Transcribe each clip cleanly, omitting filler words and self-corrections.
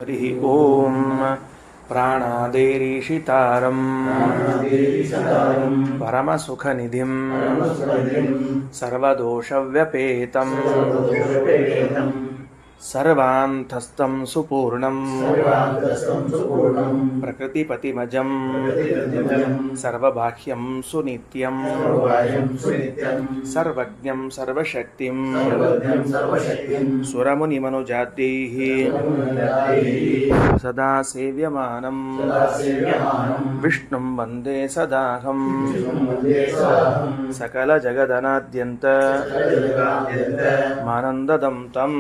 ಹರಿ ಓಂ ಪ್ರಾಣಾದೇರೀಶಿತಾರಂ ಪರಮಸುಖನಿಧಿಂ ಸರ್ವದೋಷವ್ಯಪೇತಂ ಸರ್ವಾಂತಸ್ಥಂ ಸುಪೂರ್ಣಂ ಪ್ರಕೃತಿಪತಿಮಜಂ ಸರ್ವಬಾಹ್ಯಂ ಸುನಿತ್ಯಂ ಸರ್ವಜ್ಞಂ ಸರ್ವಶಕ್ತಿಂ ಸುರಮುನಿಮನುಜಾದ್ಯೈಃ ಸದಾ ಸೇವ್ಯಮಾನಂ ವಿಷ್ಣುಂ ವಂದೇ ಸದಾಹಂ ಸಕಲಜಗದನಾದ್ಯಂತ ಮಾನಂದದಂ ತಂ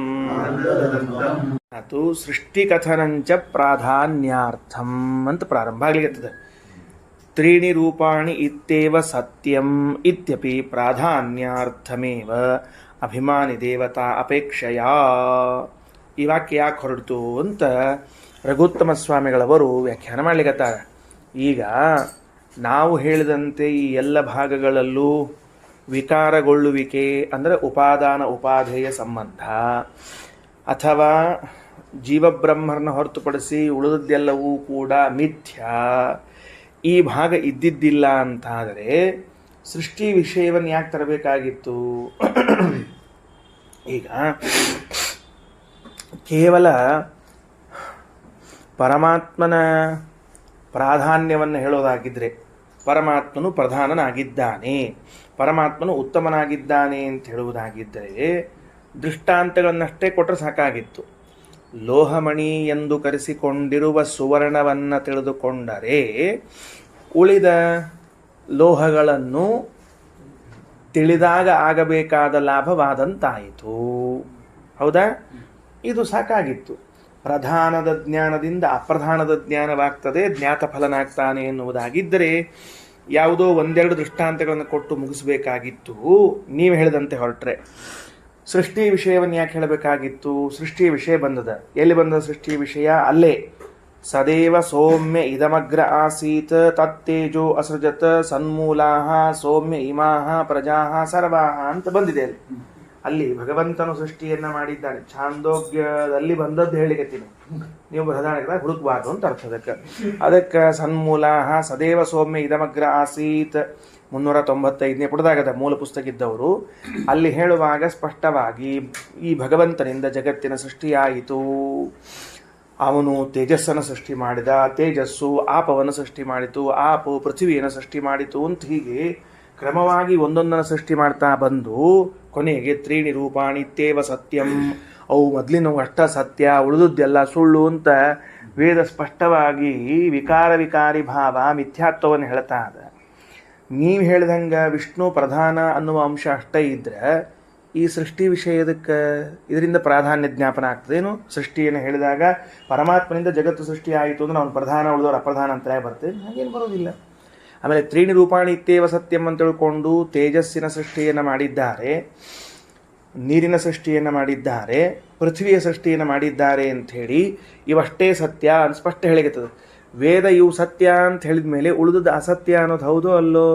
ಅದು ಸೃಷ್ಟಿಕಥನಂಚ ಪ್ರಾಧಾನ್ಯಾರ್ಥಂ ಅಂತ ಪ್ರಾರಂಭ ಆಗ್ಲಿಕ್ಕೆ ತ್ರೀಣಿ ರೂಪಾಣಿ ಇತ್ಯೇವ ಸತ್ಯಂ ಇತ್ಯಪಿ ಪ್ರಾಧಾನ್ಯಾರ್ಥಮೇವ ಅಭಿಮಾನಿ ದೇವತಾ ಅಪೇಕ್ಷೆಯ. ಈ ವಾಕ್ಯ ಯಾಕೆ ಹೊರಡ್ತು ಅಂತ ರಘುತ್ತಮ ಸ್ವಾಮಿಗಳವರು ವ್ಯಾಖ್ಯಾನ ಮಾಡ್ಲಿಕ್ಕತ್ತಾರ. ಈಗ ನಾವು ಹೇಳಿದಂತೆ ಈ ಎಲ್ಲ ಭಾಗಗಳಲ್ಲೂ ವಿಕಾರಗೊಳ್ಳುವಿಕೆ ಅಂದರೆ ಉಪಾದಾನ ಉಪಾಧೇಯ ಸಂಬಂಧ ಅಥವಾ ಜೀವಬ್ರಹ್ಮರನ್ನ ಹೊರತುಪಡಿಸಿ ಉಳಿದದ್ದೆಲ್ಲವೂ ಕೂಡ ಮಿಥ್ಯಾ, ಈ ಭಾಗ ಇದ್ದಿದ್ದಿಲ್ಲ ಅಂತಾದರೆ ಸೃಷ್ಟಿ ವಿಷಯವನ್ನು ಯಾಕೆ ತರಬೇಕಾಗಿತ್ತು? ಈಗ ಕೇವಲ ಪರಮಾತ್ಮನ ಪ್ರಾಧಾನ್ಯವನ್ನು ಹೇಳೋದಾಗಿದ್ದರೆ ಪರಮಾತ್ಮನು ಪ್ರಧಾನನಾಗಿದ್ದಾನೆ, ಪರಮಾತ್ಮನು ಉತ್ತಮನಾಗಿದ್ದಾನೆ ಅಂತ ಹೇಳುವುದಾಗಿದ್ದರೆ ದೃಷ್ಟಾಂತಗಳನ್ನಷ್ಟೇ ಕೊಟ್ಟರೆ ಸಾಕಾಗಿತ್ತು. ಲೋಹಮಣಿ ಎಂದು ಕರೆಸಿಕೊಂಡಿರುವ ಸುವರ್ಣವನ್ನು ತಿಳಿದುಕೊಂಡರೆ ಉಳಿದ ಲೋಹಗಳನ್ನು ತಿಳಿದಾಗ ಆಗಬೇಕಾದ ಲಾಭವಾದಂತಾಯಿತು. ಹೌದಾ? ಇದು ಸಾಕಾಗಿತ್ತು. ಪ್ರಧಾನದ ಜ್ಞಾನದಿಂದ ಅಪ್ರಧಾನದ ಜ್ಞಾನವಾಗ್ತದೆ, ಜ್ಞಾತ ಫಲನಾಗ್ತಾನೆ ಎನ್ನುವುದಾಗಿದ್ದರೆ ಯಾವುದೋ ಒಂದೆರಡು ದೃಷ್ಟಾಂತಗಳನ್ನು ಕೊಟ್ಟು ಮುಗಿಸಬೇಕಾಗಿತ್ತು. ನೀವು ಹೇಳಿದಂತೆ ಹೊರಟ್ರೆ ಸೃಷ್ಟಿ ವಿಷಯವನ್ನು ಯಾಕೆ ಹೇಳಬೇಕಾಗಿತ್ತು? ಸೃಷ್ಟಿ ವಿಷಯ ಬಂದದ. ಎಲ್ಲಿ ಬಂದದ ಸೃಷ್ಟಿ ವಿಷಯ? ಅಲ್ಲೇ ಸದೇವ ಸೌಮ್ಯ ಇದಮಗ್ರ ಆಸೀತ್ ತತ್ತೇಜೋ ಅಸೃಜತ್ ಸನ್ಮೂಲಾಹ ಸೌಮ್ಯ ಇಮಾಹ ಪ್ರಜಾಹ ಸರ್ವಾಹ ಅಂತ ಬಂದಿದೆ. ಅಲ್ಲಿ ಭಗವಂತನು ಸೃಷ್ಟಿಯನ್ನ ಮಾಡಿದ್ದಾನೆ. ಛಾಂದೋಗ್ಯದಲ್ಲಿ ಬಂದದ್ದು ಹೇಳಿಕತ್ತೀನಿ, ನೀವು ಬೃಹದಾರಣ್ಯಕದಾಗ ಹುಡುಕಬಾರ್ದು ಅಂತ ಅರ್ಥ. ಅದಕ್ಕೆ ಸನ್ಮೂಲಾಹ ಸದೇವ ಸೌಮ್ಯ ಇದಮಗ್ರ ಆಸೀತ್ 395ನೇ ಪುಟದಾಗದ ಮೂಲ ಪುಸ್ತಕ ಇದ್ದವರು ಅಲ್ಲಿ ಹೇಳುವಾಗ ಸ್ಪಷ್ಟವಾಗಿ ಈ ಭಗವಂತನಿಂದ ಜಗತ್ತಿನ ಸೃಷ್ಟಿಯಾಯಿತು. ಅವನು ತೇಜಸ್ಸನ್ನು ಸೃಷ್ಟಿ ಮಾಡಿದ, ತೇಜಸ್ಸು ಆಪವನ್ನು ಸೃಷ್ಟಿ ಮಾಡಿತು, ಆಪು ಪೃಥ್ವಿಯನ್ನು ಸೃಷ್ಟಿ ಮಾಡಿತು ಅಂತ ಹೀಗೆ ಕ್ರಮವಾಗಿ ಒಂದೊಂದನ್ನು ಸೃಷ್ಟಿ ಮಾಡ್ತಾ ಬಂದು ಕೊನೆಗೆ ತ್ರೀಣಿ ರೂಪಾಣಿ ಇತ್ಯೇವ ಸತ್ಯಂ, ಅವು ಮೊದಲಿನವು ಅಷ್ಟ ಸತ್ಯ, ಉಳಿದುದ್ದೆಲ್ಲ ಸುಳ್ಳು ಅಂತ ವೇದ ಸ್ಪಷ್ಟವಾಗಿ ವಿಕಾರಿ ಭಾವ ಮಿಥ್ಯಾತ್ವವನ್ನು ಹೇಳ್ತಾ ಅದ. ನೀವು ಹೇಳ್ದಂಗೆ ವಿಷ್ಣು ಪ್ರಧಾನ ಅನ್ನುವ ಅಂಶ ಅಷ್ಟೇ ಇದ್ರೆ ಈ ಸೃಷ್ಟಿ ವಿಷಯದಕ್ಕೆ ಇದರಿಂದ ಪ್ರಾಧಾನ್ಯ ಜ್ಞಾಪನ ಆಗ್ತದೇನು? ಸೃಷ್ಟಿಯನ್ನು ಹೇಳಿದಾಗ ಪರಮಾತ್ಮನಿಂದ ಜಗತ್ತು ಸೃಷ್ಟಿ ಆಯಿತು ಅಂದ್ರೆ ಅವನು ಪ್ರಧಾನ, ಉಳಿದವರು ಅಪ್ರಧಾನ ಅಂತ ಬರ್ತದೆ. ಹಾಗೇನು ಬರೋದಿಲ್ಲ. ಆಮೇಲೆ ತ್ರೀಣಿ ರೂಪಾಣಿ ಇತ್ಯೇವ ಸತ್ಯಂ ಅಂತ ತಿಳ್ಕೊಂಡು ತೇಜಸ್ಸಿನ ಸೃಷ್ಟಿಯನ್ನು ಮಾಡಿದ್ದಾರೆ, ನೀರಿನ ಸೃಷ್ಟಿಯನ್ನು ಮಾಡಿದ್ದಾರೆ, ಪೃಥ್ವಿಯ ಸೃಷ್ಟಿಯನ್ನು ಮಾಡಿದ್ದಾರೆ ಅಂಥೇಳಿ ಇವಷ್ಟೇ ಸತ್ಯ ಅಂತ ಸ್ಪಷ್ಟ ಹೇಳಿರ್ತದೆ. ವೇದ ಇವು ಸತ್ಯ ಅಂತ ಹೇಳಿದ ಮೇಲೆ ಉಳಿದದ್ದು ಅಸತ್ಯ ಅನ್ನೋದು ಹೌದೋ ಅಲ್ಲೋ?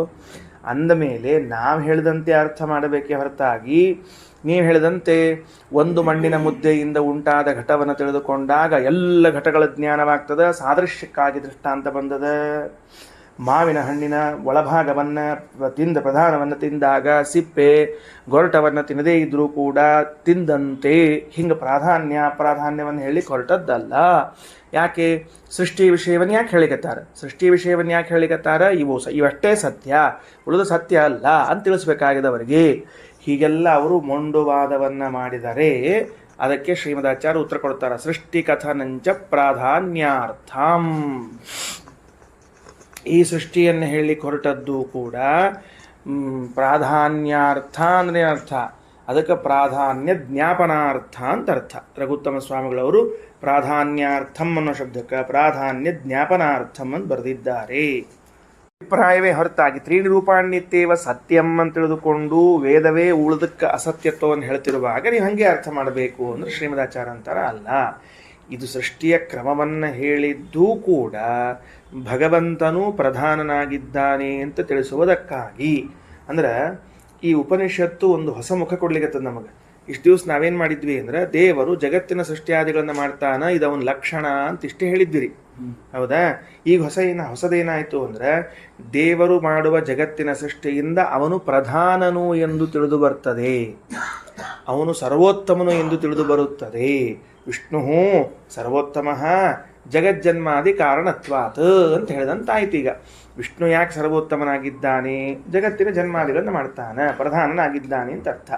ಅಂದ ಮೇಲೆ ನಾವು ಹೇಳಿದಂತೆ ಅರ್ಥ ಮಾಡಬೇಕೇ ಹೊರತಾಗಿ ನೀವು ಹೇಳಿದಂತೆ ಒಂದು ಮಣ್ಣಿನ ಮುದ್ದೆಯಿಂದ ಉಂಟಾದ ಘಟವನ್ನು ತಿಳಿದುಕೊಂಡಾಗ ಎಲ್ಲ ಘಟಗಳ ಜ್ಞಾನವಾಗ್ತದೆ. ಸಾದೃಶ್ಯಕ್ಕಾಗಿ ದೃಷ್ಟಾಂತ ಬಂದದ. ಮಾವಿನ ಹಣ್ಣಿನ ಒಳಭಾಗವನ್ನು ಪ್ರಧಾನವನ್ನು ತಿಂದಾಗ ಸಿಪ್ಪೆ ಗೊರಟವನ್ನು ತಿನ್ನದೇ ಇದ್ರೂ ಕೂಡ ತಿಂದಂತೆ, ಹಿಂಗೆ ಪ್ರಾಧಾನ್ಯವನ್ನು ಹೇಳಿ ಹೊರಟದ್ದಲ್ಲ. ಯಾಕೆ? ಸೃಷ್ಟಿ ವಿಷಯವನ್ನು ಯಾಕೆ ಹೇಳಿಕತ್ತಾರ? ಸೃಷ್ಟಿ ವಿಷಯವನ್ನು ಯಾಕೆ ಹೇಳಿಕತ್ತಾರ? ಇವಷ್ಟೇ ಸತ್ಯ, ಉಳಿದು ಸತ್ಯ ಅಲ್ಲ ಅಂತ ತಿಳಿಸ್ಬೇಕಾಗಿದವರಿಗೆ. ಹೀಗೆಲ್ಲ ಅವರು ಮೊಂಡುವಾದವನ್ನು ಮಾಡಿದರೆ ಅದಕ್ಕೆ ಶ್ರೀಮದಾಚಾರ್ಯ ಉತ್ತರ ಕೊಡ್ತಾರೆ. ಸೃಷ್ಟಿ ಕಥನಂಚ ಪ್ರಾಧಾನ್ಯಾರ್ಥಂ. ಈ ಸೃಷ್ಟಿಯನ್ನು ಹೇಳಿ ಹೊರಟದ್ದು ಕೂಡ ಪ್ರಾಧಾನ್ಯಾರ್ಥ ಅಂದರೆ ಅರ್ಥ, ಅದಕ್ಕೆ ಪ್ರಾಧಾನ್ಯ ಜ್ಞಾಪನಾರ್ಥ ಅಂತ ಅರ್ಥ. ರಘುತ್ತಮ ಸ್ವಾಮಿಗಳವರು ಪ್ರಾಧಾನ್ಯಾರ್ಥಂ ಅನ್ನೋ ಶಬ್ದಕ್ಕೆ ಪ್ರಾಧಾನ್ಯ ಜ್ಞಾಪನಾರ್ಥಂ ಅಂತ ಬರೆದಿದ್ದಾರೆ. ಅಭಿಪ್ರಾಯವೇ ಹೊರತಾಗಿ ತ್ರೀಣಿ ರೂಪಾಣ್ಯತ್ಯೇವ ಸತ್ಯಂ ಅಂತ ತಿಳಿದುಕೊಂಡು ವೇದವೇ ಉಳಿದಕ್ಕೆ ಅಸತ್ಯತ್ವವನ್ನು ಹೇಳ್ತಿರುವಾಗ ನೀವು ಹಾಗೆ ಅರ್ಥ ಮಾಡಬೇಕು ಅಂದರೆ ಶ್ರೀಮದಾಚಾರ್ಯ ಅಂತಾರ ಅಲ್ಲ. ಇದು ಸೃಷ್ಟಿಯ ಕ್ರಮವನ್ನು ಹೇಳಿದ್ದೂ ಕೂಡ ಭಗವಂತನು ಪ್ರಧಾನನಾಗಿದ್ದಾನೆ ಅಂತ ತಿಳಿಸುವುದಕ್ಕಾಗಿ. ಅಂದ್ರೆ ಈ ಉಪನಿಷತ್ತು ಒಂದು ಹೊಸ ಮುಖ ಕೊಡ್ಲಿಕ್ಕೆ ನಮಗೆ. ಇಷ್ಟು ದಿವಸ ನಾವೇನು ಮಾಡಿದ್ವಿ ಅಂದ್ರೆ ದೇವರು ಜಗತ್ತಿನ ಸೃಷ್ಟಿಯಾದಿಗಳನ್ನು ಮಾಡ್ತಾನ ಇದವನ ಲಕ್ಷಣ ಅಂತ ಇಷ್ಟೇ ಹೇಳಿದ್ವಿ. ಹೌದಾ? ಈಗ ಹೊಸದೇನಾಯಿತು ಅಂದ್ರೆ ದೇವರು ಮಾಡುವ ಜಗತ್ತಿನ ಸೃಷ್ಟಿಯಿಂದ ಅವನು ಪ್ರಧಾನನು ಎಂದು ತಿಳಿದು ಬರ್ತದೆ, ಅವನು ಸರ್ವೋತ್ತಮನು ಎಂದು ತಿಳಿದು ಬರುತ್ತದೆ. ವಿಷ್ಣು ಸರ್ವೋತ್ತಮ ಜಗಜ್ಜನ್ಮಾದಿ ಕಾರಣತ್ವಾತ್ ಅಂತ ಹೇಳಿದಂತಾಯ್ತು. ಈಗ ವಿಷ್ಣು ಯಾಕೆ ಸರ್ವೋತ್ತಮನಾಗಿದ್ದಾನೆ? ಜಗತ್ತಿನ ಜನ್ಮಾದಿಗಳನ್ನು ಮಾಡ್ತಾನೆ, ಪ್ರಧಾನನಾಗಿದ್ದಾನೆ ಅಂತ ಅರ್ಥ.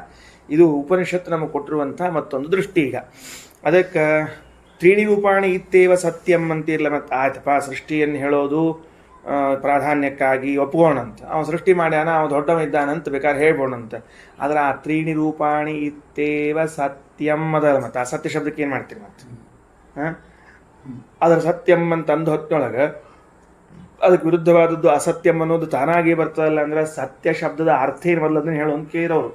ಇದು ಉಪನಿಷತ್ತು ನಮಗೆ ಕೊಟ್ಟಿರುವಂಥ ಮತ್ತೊಂದು ದೃಷ್ಟಿ. ಈಗ ಅದಕ್ಕೆ ತ್ರೀಣಿ ರೂಪಾಣಿ ಇತ್ತೇವ ಸತ್ಯಂ ಅಂತಿರಲ್ಲ. ಮತ್ತು ಆಯ್ತಪ್ಪ, ಸೃಷ್ಟಿಯನ್ನು ಹೇಳೋದು ಪ್ರಾಧಾನ್ಯಕ್ಕಾಗಿ ಒಪ್ಕೋಣಂತ, ಅವನು ಸೃಷ್ಟಿ ಮಾಡ್ಯಾನ, ಅವನು ದೊಡ್ಡವ ಇದ್ದಾನಂತ ಬೇಕಾದ್ರೆ ಹೇಳ್ಬೋಣಂತ. ಆದರೆ ಆ ತ್ರೀಣಿ ರೂಪಾಣಿ ಇತ್ತೇವ ಸತ್ಯಂ ಅದಲ್ಲ. ಮತ್ತು ಆ ಸತ್ಯ ಶಬ್ದಕ್ಕೆ ಏನು ಮಾಡ್ತೀರಿ ಮತ್ತೆ? ಅದರ ಸತ್ಯಂ ಅಂತ ಅಂದು ಹೊತ್ತೊಳಗೆ ಅದಕ್ಕೆ ವಿರುದ್ಧವಾದದ್ದು ಅಸತ್ಯಂ ಅನ್ನೋದು ತಾನಾಗಿ ಬರ್ತದಲ್ಲ. ಅಂದ್ರೆ ಸತ್ಯ ಶಬ್ದದ ಅರ್ಥ ಏನು ಬದಲದನ್ನು ಹೇಳೋನ್ ಕೇಳೋರು.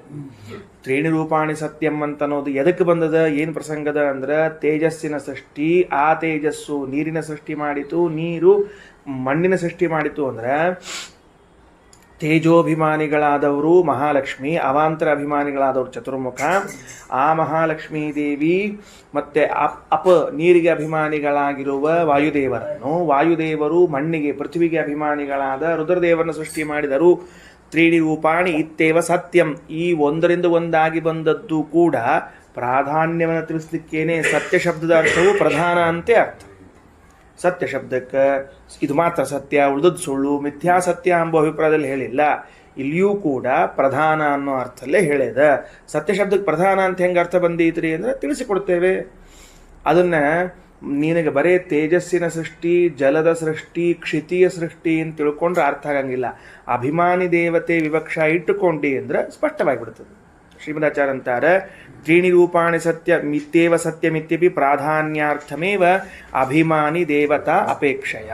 ತ್ರೀಣಿ ರೂಪಾಣಿ ಸತ್ಯಂ ಅಂತ ಅನ್ನೋದು ಎದಕ್ಕೆ ಬಂದದ, ಏನು ಪ್ರಸಂಗದ ಅಂದ್ರೆ ತೇಜಸ್ಸಿನ ಸೃಷ್ಟಿ. ಆ ತೇಜಸ್ಸು ನೀರಿನ ಸೃಷ್ಟಿ ಮಾಡಿತು, ನೀರು ಮಣ್ಣಿನ ಸೃಷ್ಟಿ ಮಾಡಿತು. ಅಂದ್ರೆ ತೇಜೋಭಿಮಾನಿಗಳಾದವರು ಮಹಾಲಕ್ಷ್ಮಿ, ಅವಾಂತರ ಅಭಿಮಾನಿಗಳಾದವರು ಚತುರ್ಮುಖ. ಆ ಮಹಾಲಕ್ಷ್ಮೀ ದೇವಿ ಮತ್ತೆ ನೀರಿಗೆ ಅಭಿಮಾನಿಗಳಾಗಿರುವ ವಾಯುದೇವರನ್ನು, ವಾಯುದೇವರು ಮಣ್ಣಿಗೆ ಪೃಥ್ವಿಗೆ ಅಭಿಮಾನಿಗಳಾದ ರುದ್ರದೇವರನ್ನು ಸೃಷ್ಟಿ ಮಾಡಿದರು. ತ್ರೀಣಿ ರೂಪಾಣಿ ಇತ್ತೇವ ಸತ್ಯಂ. ಈ ಒಂದರಿಂದ ಒಂದಾಗಿ ಬಂದದ್ದು ಕೂಡ ಪ್ರಾಧಾನ್ಯವನ್ನು ತಿಳಿಸ್ಲಿಕ್ಕೇನೆ. ಸತ್ಯ ಶಬ್ದದ ಅರ್ಥವು ಪ್ರಧಾನ ಅಂತೆ ಅರ್ಥ. ಸತ್ಯ ಶಬ್ದಕ್ಕೆ ಇದು ಮಾತ್ರ ಸತ್ಯ, ಉಳಿದದ್ದು ಸುಳ್ಳು, ಮಿಥ್ಯಾ ಸತ್ಯ ಎಂಬ ಅಭಿಪ್ರಾಯದಲ್ಲಿ ಹೇಳಿಲ್ಲ. ಇಲ್ಲಿಯೂ ಕೂಡ ಪ್ರಧಾನ ಅನ್ನೋ ಅರ್ಥಲ್ಲೇ ಹೇಳಿದ. ಸತ್ಯ ಶಬ್ದಕ್ಕೆ ಪ್ರಧಾನ ಅಂತ ಹೆಂಗೆ ಅರ್ಥ ಬಂದೈತ್ರಿ ಅಂದರೆ ತಿಳಿಸಿಕೊಡ್ತೇವೆ. ಅದನ್ನು ನಿನಗೆ ಬರೇ ತೇಜಸ್ಸಿನ ಸೃಷ್ಟಿ, ಜಲದ ಸೃಷ್ಟಿ, ಕ್ಷಿತಿಯ ಸೃಷ್ಟಿ ಅಂತ ತಿಳ್ಕೊಂಡ್ರೆ ಅರ್ಥ ಆಗಂಗಿಲ್ಲ. ಅಭಿಮಾನಿ ದೇವತೆ ವಿವಕ್ಷ ಇಟ್ಟುಕೊಂಡಿ ಅಂದ್ರೆ ಸ್ಪಷ್ಟವಾಗಿಬಿಡ್ತದೆ. ಶ್ರೀಮದಾಚಾರ್ಯ ಅಂತಾರೆ, ತ್ರೀಣಿ ರೂಪಾಣಿ ಸತ್ಯ ಮಿತ್ತೇವ ಸತ್ಯ ಮಿತ್ಯಪಿ ಪ್ರಾಧಾನ್ಯಾರ್ಥಮೇವ ಅಭಿಮಾನಿ ದೇವತಾ ಅಪೇಕ್ಷೆಯ.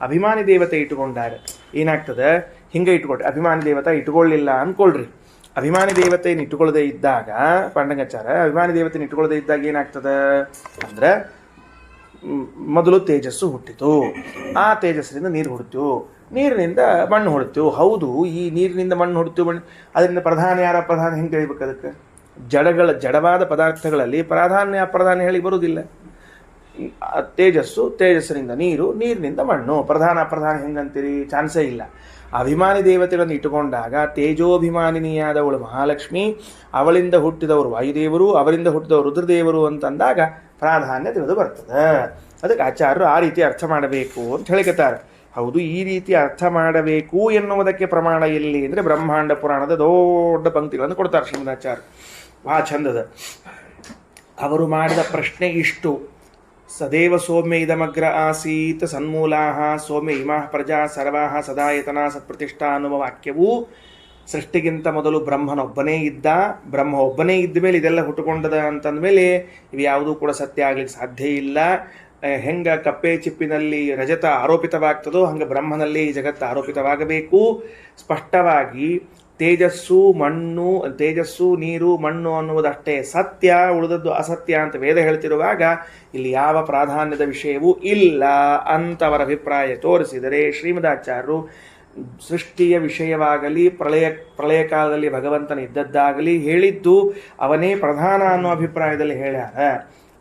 ಅಭಿಮಾನಿ ದೇವತೆ ಇಟ್ಟುಕೊಂಡಾಗ ಏನಾಗ್ತದೆ? ಹಿಂಗೆ ಇಟ್ಕೊಳ್ರಿ. ಅಭಿಮಾನಿ ದೇವತಾ ಇಟ್ಕೊಳ್ಳಿಲ್ಲ ಅಂದ್ಕೊಳ್ರಿ. ಅಭಿಮಾನಿ ದೇವತೆಯನ್ನು ಇಟ್ಟುಕೊಳ್ಳದೆ ಇದ್ದಾಗ, ಪಾಂಡಂಗಾಚಾರ ಅಭಿಮಾನಿ ದೇವತೆಯನ್ನು ಇಟ್ಟುಕೊಳ್ಳದೆ ಇದ್ದಾಗ ಏನಾಗ್ತದೆ ಅಂದ್ರೆ ಮೊದಲು ತೇಜಸ್ಸು ಹುಟ್ಟಿತು, ಆ ತೇಜಸ್ಸಿನಿಂದ ನೀರು ಹುಡ್ತು, ನೀರಿನಿಂದ ಮಣ್ಣು ಹೊಡ್ತು. ಹೌದು, ಈ ನೀರಿನಿಂದ ಮಣ್ಣು ಹೊಡ್ತು, ಅದರಿಂದ ಪ್ರಧಾನ ಯಾರ ಪ್ರಧಾನ ಹೆಂಗೆ ಹೇಳ್ಬೇಕು? ಅದಕ್ಕೆ ಜಡವಾದ ಪದಾರ್ಥಗಳಲ್ಲಿ ಪ್ರಾಧಾನ್ಯ ಅಪ್ರಧಾನ್ಯ ಹೇಳಿ ಬರುವುದಿಲ್ಲ. ತೇಜಸ್ಸಿನಿಂದ ನೀರು, ನೀರಿನಿಂದ ಮಣ್ಣು, ಪ್ರಧಾನ ಅಪ್ರಧಾನ ಹೆಂಗಂತೀರಿ? ಚಾನ್ಸೇ ಇಲ್ಲ. ಅಭಿಮಾನಿ ದೇವತೆಗಳನ್ನು ಇಟ್ಟುಕೊಂಡಾಗ ತೇಜೋಭಿಮಾನಿನಿಯಾದವಳು ಮಹಾಲಕ್ಷ್ಮಿ, ಅವಳಿಂದ ಹುಟ್ಟಿದವರು ವಾಯುದೇವರು, ಅವರಿಂದ ಹುಟ್ಟಿದವರು ರುದ್ರದೇವರು ಅಂತಂದಾಗ ಪ್ರಾಧಾನ್ಯ ತಿಳಿದು ಬರ್ತದೆ. ಅದಕ್ಕೆ ಆಚಾರ್ಯರು ಆ ರೀತಿ ಅರ್ಥ ಮಾಡಬೇಕು ಅಂತ ಹೇಳಿಕತ್ತಾರೆ. ಹೌದು, ಈ ರೀತಿ ಅರ್ಥ ಮಾಡಬೇಕು ಎನ್ನುವುದಕ್ಕೆ ಪ್ರಮಾಣ ಎಲ್ಲಿ ಅಂದರೆ ಬ್ರಹ್ಮಾಂಡ ಪುರಾಣದ ದೊಡ್ಡ ಪಂಕ್ತಿಗಳನ್ನು ಕೊಡ್ತಾರೆ ಶ್ರೀಮದಾಚಾರ್ಯ. ಬಹಳ ಚಂದದ. ಅವರು ಮಾಡಿದ ಪ್ರಶ್ನೆ ಇಷ್ಟು: ಸದೇವ ಸೌಮ್ಯ ಇದಮಗ್ರ ಆಸೀತ್ ಸನ್ಮೂಲಾಹ ಸೌಮ್ಯ ಇಮಾ ಪ್ರಜಾ ಸರ್ವಾಹ ಸದಾಯತನ ಸತ್ಪ್ರತಿಷ್ಠಾ ಅನ್ನುವ ವಾಕ್ಯವು ಸೃಷ್ಟಿಗಿಂತ ಮೊದಲು ಬ್ರಹ್ಮನೊಬ್ಬನೇ ಇದ್ದ, ಬ್ರಹ್ಮ ಒಬ್ಬನೇ ಇದ್ದ ಮೇಲೆ ಇದೆಲ್ಲ ಹುಟ್ಟುಕೊಂಡದ ಅಂತಂದಮೇಲೆ ಇವು ಯಾವುದೂ ಕೂಡ ಸತ್ಯ ಆಗಲಿಕ್ಕೆ ಸಾಧ್ಯ ಇಲ್ಲ. ಹೆಂಗ ಕಪ್ಪೆ ಚಿಪ್ಪಿನಲ್ಲಿ ರಜತ ಆರೋಪಿತವಾಗ್ತದೋ ಹಂಗೆ ಬ್ರಹ್ಮನಲ್ಲಿ ಜಗತ್ತು ಆರೋಪಿತವಾಗಬೇಕು. ಸ್ಪಷ್ಟವಾಗಿ ತೇಜಸ್ಸು ನೀರು ಮಣ್ಣು ಅನ್ನುವುದಷ್ಟೇ ಸತ್ಯ, ಉಳಿದದ್ದು ಅಸತ್ಯ ಅಂತ ವೇದ ಹೇಳ್ತಿರುವಾಗ ಇಲ್ಲಿ ಯಾವ ಪ್ರಾಧಾನ್ಯದ ವಿಷಯವೂ ಇಲ್ಲ ಅಂತ ಅವರ ಅಭಿಪ್ರಾಯ ತೋರಿಸಿದರೆ, ಶ್ರೀಮದಾಚಾರ್ಯರು ಸೃಷ್ಟಿಯ ವಿಷಯವಾಗಲಿ ಪ್ರಳಯ ಕಾಲದಲ್ಲಿ ಭಗವಂತನ ಇದ್ದದ್ದಾಗಲಿ ಹೇಳಿದ್ದು ಅವನೇ ಪ್ರಧಾನ ಅನ್ನೋ ಅಭಿಪ್ರಾಯದಲ್ಲಿ ಹೇಳ್ಯಾರ.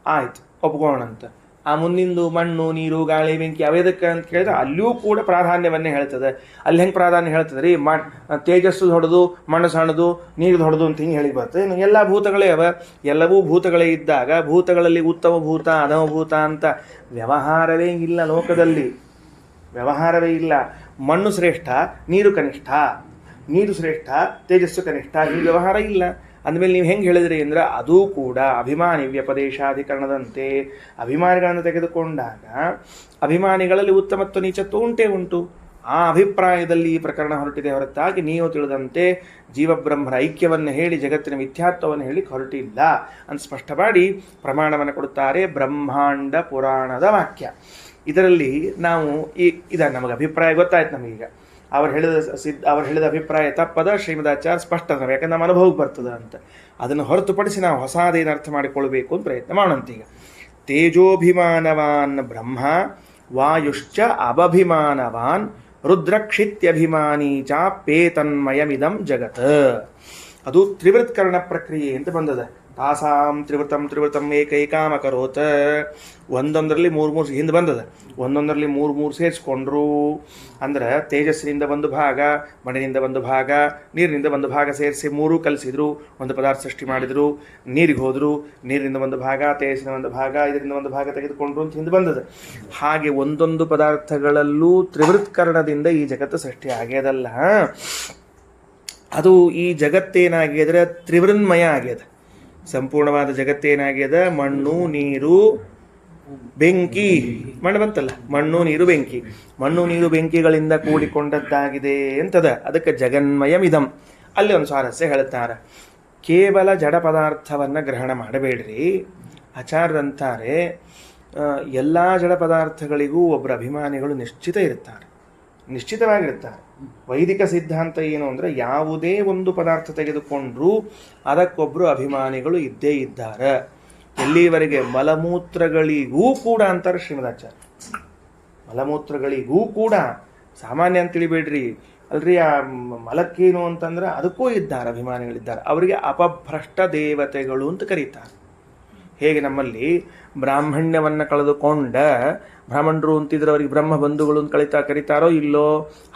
ಆಯ್ತು, ಒಪ್ಕೋಣಂತ. ಆ ಮುಂದಿಂದು ಮಣ್ಣು ನೀರು ಗಾಳಿ ಬೆಂಕಿ ಅವೇದಕ್ಕೆ ಅಂತ ಕೇಳಿದ್ರೆ ಅಲ್ಲಿಯೂ ಕೂಡ ಪ್ರಾಧಾನ್ಯವನ್ನೇ ಹೇಳ್ತದೆ. ಅಲ್ಲಿ ಹೆಂಗೆ ಪ್ರಾಧಾನ್ಯ ಹೇಳ್ತದೆ ರೀ? ತೇಜಸ್ಸು ಹೊಡೆದು ಮಣ್ಣು ಸಣ್ಣದು ನೀರು ಹೊಡೆದು ಅಂತ ಹಿಂಗೆ ಹೇಳಿ ಬರ್ತದೆ. ಇನ್ನು ಎಲ್ಲ ಭೂತಗಳೇ ಅವ, ಎಲ್ಲವೂ ಭೂತಗಳೇ ಇದ್ದಾಗ ಭೂತಗಳಲ್ಲಿ ಉತ್ತಮ ಭೂತ ಅಧಮ ಭೂತ ಅಂತ ವ್ಯವಹಾರವೇ ಇಲ್ಲ ಲೋಕದಲ್ಲಿ. ವ್ಯವಹಾರವೇ ಇಲ್ಲ. ಮಣ್ಣು ಶ್ರೇಷ್ಠ, ನೀರು ಕನಿಷ್ಠ, ನೀರು ಶ್ರೇಷ್ಠ, ತೇಜಸ್ಸು ಕನಿಷ್ಠ, ಈ ವ್ಯವಹಾರ ಇಲ್ಲ. ಅಂದಮೇಲೆ ನೀವು ಹೆಂಗೆ ಹೇಳಿದ್ರಿ ಅಂದರೆ ಅದೂ ಕೂಡ ಅಭಿಮಾನಿ ವ್ಯಪದೇಶಾಧಿಕರಣದಂತೆ ಅಭಿಮಾನಿಗಳನ್ನು ತೆಗೆದುಕೊಂಡಾಗ ಅಭಿಮಾನಿಗಳಲ್ಲಿ ಉತ್ತಮತ್ವ ನೀಚತ್ವ ಉಂಟೇ ಉಂಟು. ಆ ಅಭಿಪ್ರಾಯದಲ್ಲಿ ಈ ಪ್ರಕರಣ ಹೊರಟಿದೆ ಹೊರತಾಗಿ ನೀವು ತಿಳಿದಂತೆ ಜೀವಬ್ರಹ್ಮರ ಐಕ್ಯವನ್ನು ಹೇಳಿ ಜಗತ್ತಿನ ಮಿಥ್ಯಾತ್ವವನ್ನು ಹೇಳಿ ಹೊರಟಿಲ್ಲ ಅಂತ ಸ್ಪಷ್ಟ ಮಾಡಿ ಪ್ರಮಾಣವನ್ನು ಕೊಡುತ್ತಾರೆ ಬ್ರಹ್ಮಾಂಡ ಪುರಾಣದ ವಾಕ್ಯ. ಇದರಲ್ಲಿ ನಾವು ನಮಗೆ ಅಭಿಪ್ರಾಯ ಗೊತ್ತಾಯ್ತು. ನಮಗೀಗ ಅವ್ರು ಹೇಳಿದ ಅಭಿಪ್ರಾಯ ತಪ್ಪದ, ಶ್ರೀಮದಾಚಾರ್ಯ ಸ್ಪಷ್ಟ, ಯಾಕಂದ್ರೆ ನಮ್ಮ ಅನುಭವಕ್ಕೆ ಬರ್ತದೆ ಅಂತ. ಅದನ್ನು ಹೊರತುಪಡಿಸಿ ನಾವು ಹೊಸದೇನು ಅರ್ಥ ಮಾಡಿಕೊಳ್ಳಬೇಕು ಅಂತ ಪ್ರಯತ್ನ ಮಾಡೋಣಂತೀಗ. ತೇಜೋಭಿಮಾನವಾನ್ ಬ್ರಹ್ಮ ವಾಯುಶ್ಚ ಅಭಭಿಮಾನವಾನ್ ರುದ್ರಕ್ಷಿತ್ಯಭಿಮಾನಿ ಚ ಪೇತನ್ಮಯಮಿದಂ ಜಗತ್. ಅದು ತ್ರಿವೃತ್ಕರಣ ಪ್ರಕ್ರಿಯೆ ಅಂತ ಬಂದದ. ತಾಸಾಂ ತ್ರಿವೃತಂ ಏಕೈಕಾಮಕರೋತ. ಒಂದೊಂದರಲ್ಲಿ ಮೂರು ಹಿಂದೆ ಬಂದದ. ಒಂದೊಂದರಲ್ಲಿ ಮೂರು ಸೇರಿಸ್ಕೊಂಡ್ರು ಅಂದ್ರೆ ತೇಜಸ್ಸಿನಿಂದ ಒಂದು ಭಾಗ, ಮಣ್ಣಿನಿಂದ ಒಂದು ಭಾಗ, ನೀರಿನಿಂದ ಒಂದು ಭಾಗ ಸೇರಿಸಿ ಮೂರು ಕಲಿಸಿದ್ರು, ಒಂದು ಪದಾರ್ಥ ಸೃಷ್ಟಿ ಮಾಡಿದ್ರು. ನೀರಿಗೆ ಹೋದ್ರು, ನೀರಿನಿಂದ ಒಂದು ಭಾಗ, ತೇಜಸ್ಸಿನ ಒಂದು ಭಾಗ, ಇದರಿಂದ ಒಂದು ಭಾಗ ತೆಗೆದುಕೊಂಡ್ರು ಅಂತ ಹಿಂದೆ ಬಂದದ. ಹಾಗೆ ಒಂದೊಂದು ಪದಾರ್ಥಗಳಲ್ಲೂ ತ್ರಿವೃತ್ಕರಣದಿಂದ ಈ ಜಗತ್ತು ಸೃಷ್ಟಿ ಆಗ್ಯದಲ್ಲ. ಅದು ಈ ಜಗತ್ತೇನಾಗ್ಯದ್ರೆ ತ್ರಿವೃನ್ಮಯ ಆಗ್ಯದ. ಸಂಪೂರ್ಣವಾದ ಜಗತ್ತೇನಾಗ್ಯದ, ಮಣ್ಣು ನೀರು ಬೆಂಕಿ, ಮಣ್ಣು ಬಂತಲ್ಲ, ಮಣ್ಣು ನೀರು ಬೆಂಕಿ, ಮಣ್ಣು ನೀರು ಬೆಂಕಿಗಳಿಂದ ಕೂಡಿಕೊಂಡದ್ದಾಗಿದೆ ಅಂತದ. ಅದಕ್ಕೆ ಜಗನ್ಮಯಮಿದಂ. ಅಲ್ಲಿ ಒಂದು ಸ್ವಾರಸ್ಯ ಹೇಳ್ತಾರೆ, ಕೇವಲ ಜಡ ಪದಾರ್ಥವನ್ನು ಗ್ರಹಣ ಮಾಡಬೇಡ್ರಿ. ಆಚಾರ್ಯರಂತಾರೆ, ಎಲ್ಲ ಜಡ ಪದಾರ್ಥಗಳಿಗೂ ಒಬ್ಬರ ಅಭಿಮಾನಿಗಳು ನಿಶ್ಚಿತವಾಗಿರ್ತಾರೆ. ವೈದಿಕ ಸಿದ್ಧಾಂತ ಏನು ಅಂದರೆ, ಯಾವುದೇ ಒಂದು ಪದಾರ್ಥ ತೆಗೆದುಕೊಂಡ್ರೂ ಅದಕ್ಕೊಬ್ಬರು ಅಭಿಮಾನಿಗಳು ಇದ್ದೇ ಇದ್ದಾರೆ. ಎಲ್ಲಿವರೆಗೆ ಮಲಮೂತ್ರಗಳಿಗೂ ಕೂಡ ಅಂತಾರೆ ಶ್ರೀಮದಾಚಾರ್ಯ. ಮಲಮೂತ್ರಗಳಿಗೂ ಕೂಡ ಸಾಮಾನ್ಯ ಅಂತ ತಿಳಿಬೇಡ್ರಿ, ಅಲ್ರಿ. ಆ ಮಲಕ್ಕೇನು ಅಂತಂದ್ರೆ ಅದಕ್ಕೂ ಇದ್ದಾರೆ ಅಭಿಮಾನಿಗಳಿದ್ದಾರೆ. ಅವರಿಗೆ ಅಪಭ್ರಷ್ಟ ದೇವತೆಗಳು ಅಂತ ಕರೀತಾರೆ. ಹೇಗೆ ನಮ್ಮಲ್ಲಿ ಬ್ರಾಹ್ಮಣ್ಯವನ್ನು ಕಳೆದುಕೊಂಡ ಬ್ರಾಹ್ಮಣರು ಅಂತಿದ್ರೆ ಅವರಿಗೆ ಬ್ರಹ್ಮ ಬಂಧುಗಳು ಅಂತ ಕರೀತಾರೋ ಇಲ್ಲೋ,